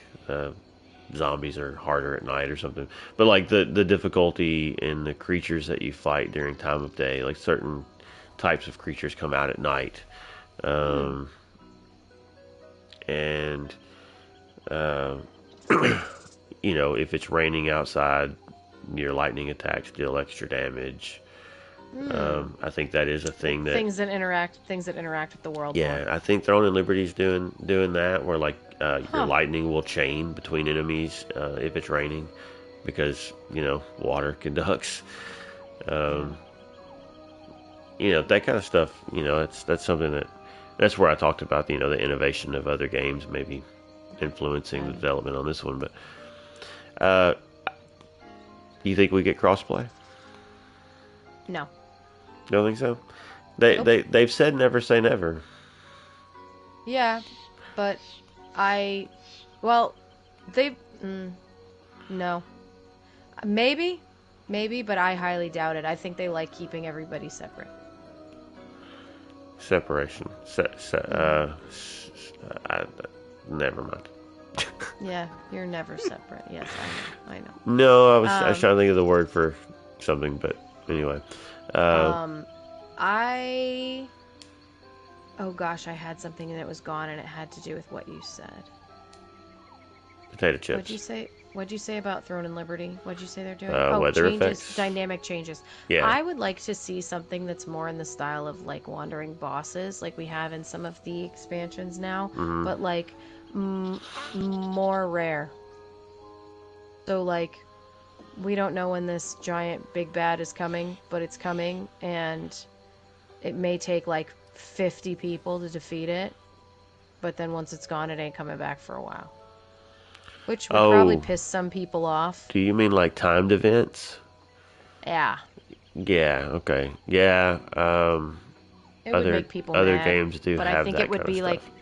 zombies are harder at night or something. But like the difficulty in the creatures that you fight during time of day, like certain types of creatures come out at night, and if it's raining outside, your lightning attacks deal extra damage. I think that is a thing that things that interact with the world. Yeah, more. I think Throne and Liberty's doing that, where like your lightning will chain between enemies if it's raining, because water conducts. That kind of stuff. That's something that's where I talked about the innovation of other games maybe influencing the development on this one. But you think we get crossplay? No. Don't think so? They've said never say never. Yeah, but no. Maybe, but I highly doubt it. I think they like keeping everybody separate. Separation. Never mind. Yeah, you're never separate. Yes, I know. No, I was trying to think of the word for something, but anyway. Oh gosh, I had something and it was gone, and it had to do with what you said. Potato chips. What'd you say about Throne and Liberty? What'd you say they're doing? Weather changes, effects. Dynamic changes. Yeah. I would like to see something that's more in the style of like wandering bosses, like we have in some of the expansions now, but like more rare. So like, we don't know when this giant big bad is coming, but it's coming, and it may take like 50 people to defeat it, but then once it's gone, it ain't coming back for a while. Which would probably piss some people off. Do you mean like timed events? Yeah. Yeah, okay. Yeah, it would make people other mad, games do but have I think that it would kind be of like, stuff.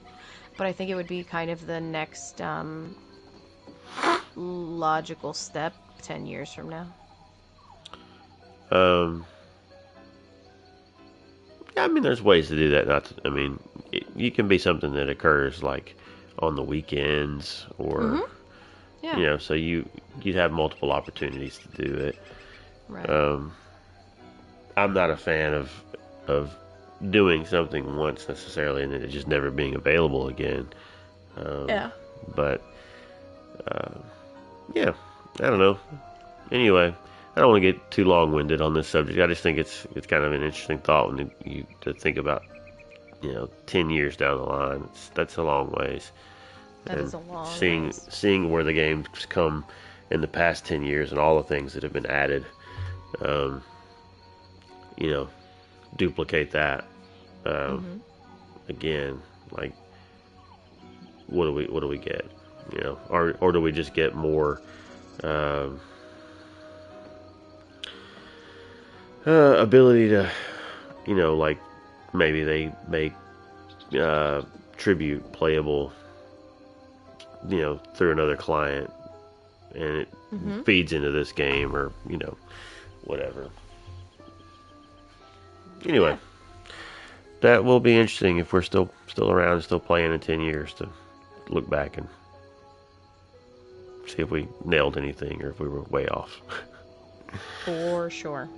but I think it would be kind of the next logical step 10 years from now. I mean, there's ways to do that. You can be something that occurs like on the weekends, or so you'd have multiple opportunities to do it. Right. I'm not a fan of doing something once necessarily and then it just never being available again. But I don't know. Anyway, I don't want to get too long-winded on this subject. I just think it's kind of an interesting thought when you to think about 10 years down the line. That's a long ways. That is a long ways. Seeing where the game's come in the past 10 years and all the things that have been added, duplicate that again. Like, what do we get? Or do we just get more ability to, like maybe they make tribute playable, through another client, and it feeds into this game, or whatever. Anyway, that will be interesting if we're still around, still playing in 10 years, to look back and see if we nailed anything or if we were way off. For sure.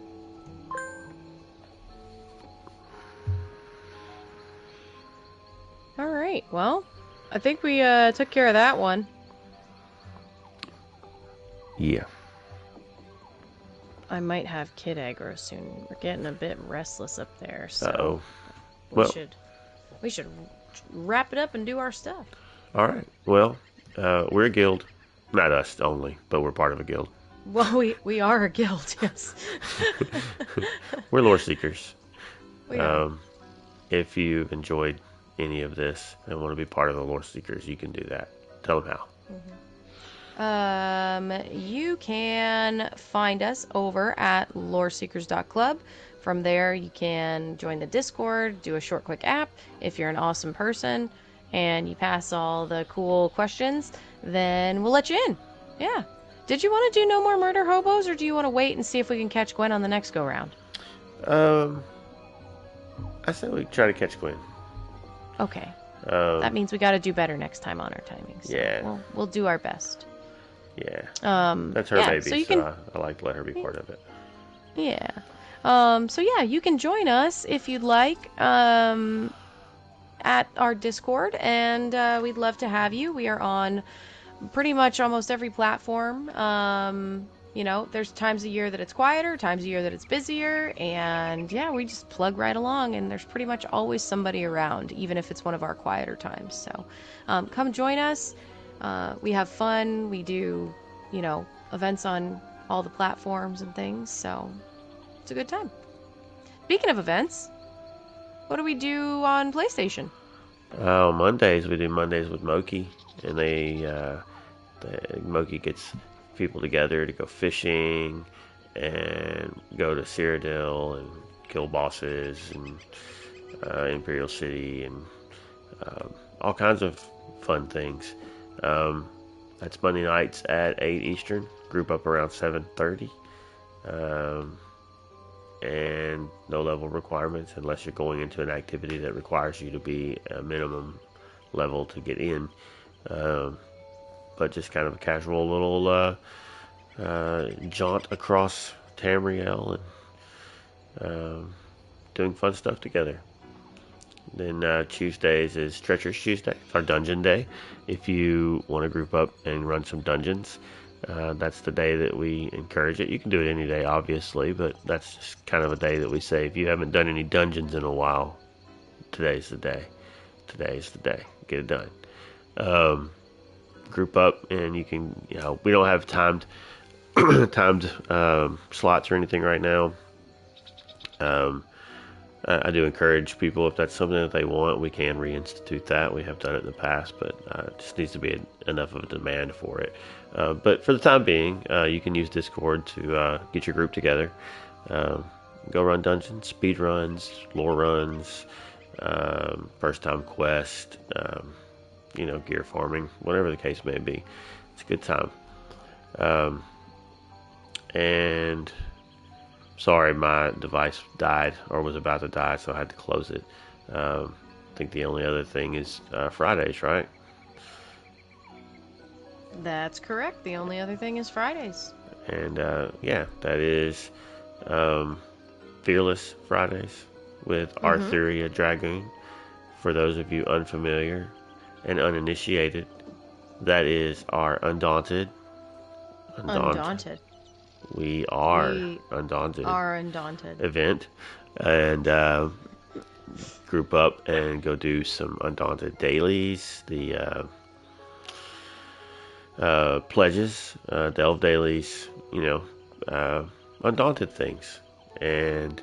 All right. Well, I think we took care of that one. Yeah. I might have kid aggro soon. We're getting a bit restless up there, so Uh-oh. we should wrap it up and do our stuff. All right. Well, we're a guild. Not us only, but we're part of a guild. Well, we are a guild, yes. We're lore seekers. We are. If you've enjoyed any of this and want to be part of the lore seekers, you can do that. Tell them how. You can find us over at loreseekers.club. From there, you can join the Discord, do a short, quick app. If you're an awesome person and you pass all the cool questions, then we'll let you in. Yeah. Did you want to do No More Murder Hobos, or do you want to wait and see if we can catch Gwen on the next go-round? I say we try to catch Gwen. Okay. That means we got to do better next time on our timings. So Yeah. We'll do our best. Yeah. That's That's her baby, so I like to let her be part of it. Yeah. So yeah, you can join us if you'd like at our Discord, and we'd love to have you. We are on pretty much almost every platform. There's times a year that it's quieter, times a year that it's busier, and yeah, we just plug right along, and there's pretty much always somebody around, even if it's one of our quieter times. So come join us. We have fun. We do, events on all the platforms and things, so it's a good time. Speaking of events, what do we do on PlayStation? Mondays, we do Mondays with Moki, and Moki gets people together to go fishing and go to Cyrodiil and kill bosses and Imperial City and all kinds of fun things. That's Monday nights at 8 Eastern. Group up around 7:30. And no level requirements unless you're going into an activity that requires you to be a minimum level to get in. But just kind of a casual little jaunt across Tamriel and doing fun stuff together. Then Tuesdays is Treacherous Tuesday. It's our dungeon day. If you want to group up and run some dungeons, that's the day that we encourage it. You can do it any day, obviously, but that's just kind of a day that we say, if you haven't done any dungeons in a while, today's the day. Today's the day. Get it done. Group up, and you can, we don't have timed slots or anything right now. I do encourage people, if that's something that they want, we can reinstitute that. We have done it in the past, but it just needs to be enough of a demand for it. But for the time being, you can use Discord to get your group together. Go run dungeons, speed runs, lore runs, first time quest, gear farming, whatever the case may be. It's a good time. And sorry, my device died or was about to die, so I had to close it. I think the only other thing is Fridays, right? That's correct. The only other thing is Fridays. And that is Fearless Fridays with Arthuria Dragoon. For those of you unfamiliar and uninitiated, that is our Undaunted. We are Undaunted. Our Undaunted event, and group up and go do some Undaunted dailies, the pledges, delve dailies, Undaunted things, and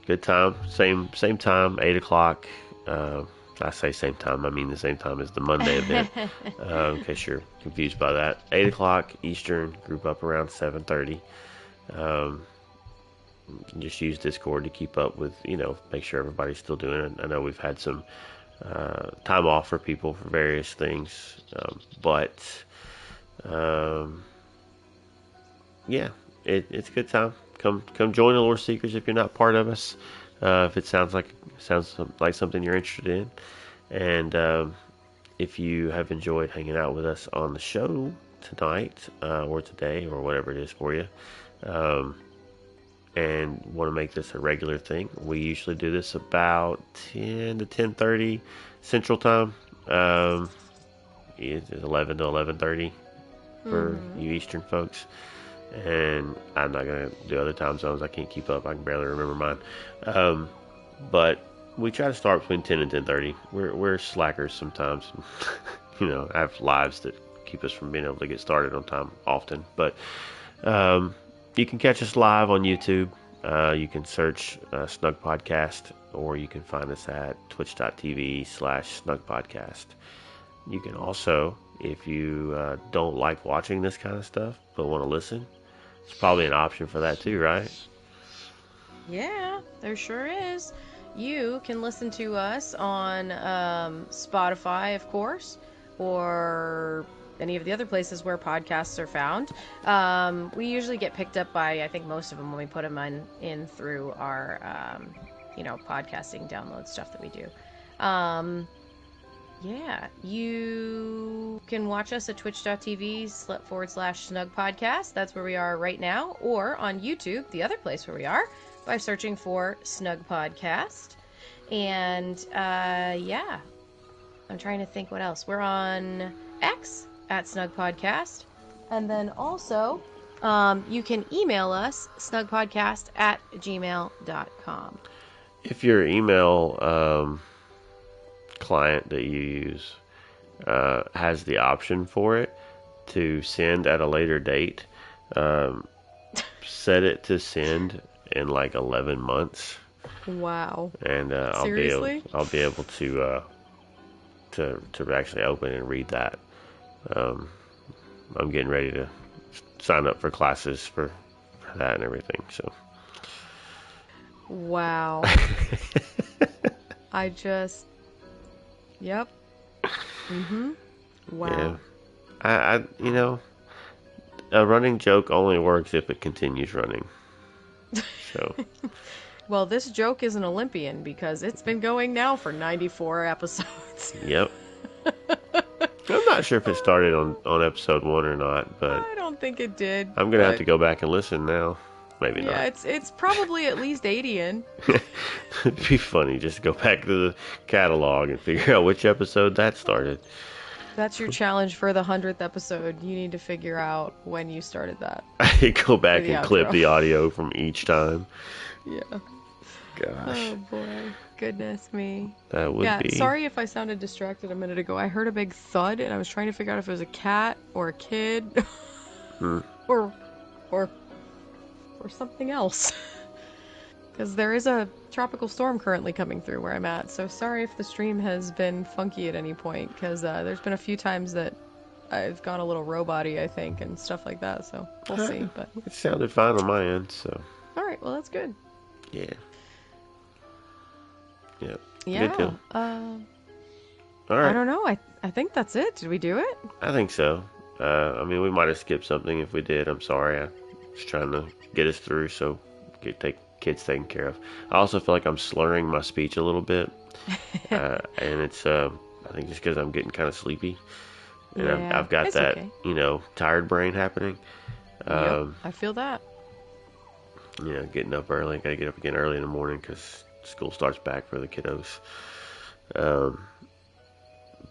good time. Same time, 8 o'clock. I say same time, I mean the same time as the Monday event, in case you're confused by that. 8 o'clock Eastern, group up around 7:30. Just use Discord to keep up with, make sure everybody's still doing it. I know we've had some time off for people for various things, but Yeah, it's a good time. Come join the Lore Seekers if you're not part of us. If it sounds like something you're interested in, and if you have enjoyed hanging out with us on the show tonight or today or whatever it is for you, and want to make this a regular thing, we usually do this about 10 to 10:30 Central Time. It's 11 to 11:30 for you Eastern folks. And I'm not going to do other time zones. I can't keep up. I can barely remember mine. But we try to start between 10 and 10:30. We're slackers sometimes. I have lives that keep us from being able to get started on time often. But you can catch us live on YouTube. You can search Snugpod Cast, or you can find us at twitch.tv/Snugpodcast. You can also, if you don't like watching this kind of stuff but want to listen, it's probably an option for that too, right? Yeah, there sure is. You can listen to us on Spotify, of course, or any of the other places where podcasts are found. We usually get picked up by, I think, most of them when we put them in through our, podcasting download stuff that we do. Yeah, you can watch us at twitch.tv/Snugpodcast. That's where we are right now. Or on YouTube, the other place where we are, by searching for Snugpod Cast. And, yeah, I'm trying to think what else. We're on X at Snugpodcast. And then also, you can email us, snugpodcast@gmail.com. If your email client that you use has the option for it to send at a later date, set it to send in like 11 months. Wow. And I'll be able to actually open and read that. I'm getting ready to sign up for classes for that and everything. So. Wow. Yep. Wow. Yeah. A running joke only works if it continues running. So. Well, this joke is an Olympian because it's been going now for 94 episodes. Yep. I'm not sure if it started on episode 1 or not, but I don't think it did. I'm gonna have to go back and listen now. Maybe not. Yeah, it's probably at least 80 in. It'd be funny just to go back to the catalog and figure out which episode that started. That's your challenge for the 100th episode. You need to figure out when you started that. I go back and outro. clip the audio from each time. Yeah. Gosh. Oh boy. Goodness me. That would be. Sorry if I sounded distracted a minute ago. I heard a big thud and I was trying to figure out if it was a cat or a kid or something else. Because there is a tropical storm currently coming through where I'm at. So sorry if the stream has been funky at any point, because there's been a few times that I've gone a little robot-y, I think, and stuff like that. So we'll see. But it sounded fine on my end, so. All right, well, that's good. Yeah. Yeah. Yeah. Good deal. All right. I don't know. I think that's it. Did we do it? I think so. We might have skipped something. If we did, I'm sorry. I was trying to get us through so we could take kids taken care of. I also feel like I'm slurring my speech a little bit. And it's, I think just because I'm getting kind of sleepy. And Yeah, I've got it's that, okay. tired brain happening. Yep, I feel that. Getting up early. Got to get up again early in the morning because school starts back for the kiddos.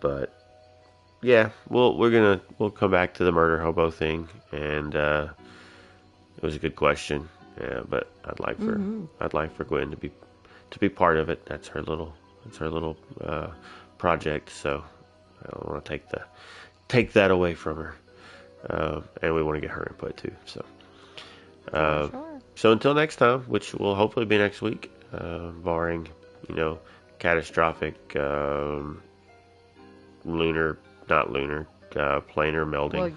But yeah, we'll come back to the murder hobo thing, and it was a good question. Yeah, but I'd like for Gwen to be part of it. That's her little project. So I don't want to take that away from her, and we want to get her input too. So. Sure. So until next time, which will hopefully be next week, barring, catastrophic planar melding. Well,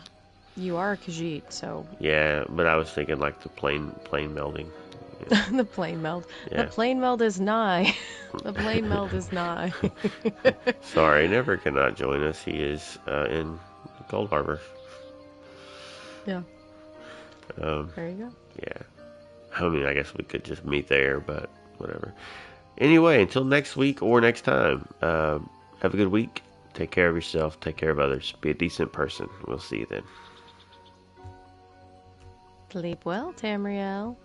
you are a Khajiit, so... Yeah, but I was thinking like the plane melding. Yeah. The plane meld. Yeah. The plane meld is nigh. The plane meld is nigh. Sorry, Never cannot join us. He is in Cold Harbor. Yeah. Um, There you go. yeah. I mean, I guess we could just meet there, but whatever. Anyway, until next week or next time, have a good week. Take care of yourself. Take care of others. Be a decent person. We'll see you then. Sleep well, Tamriel.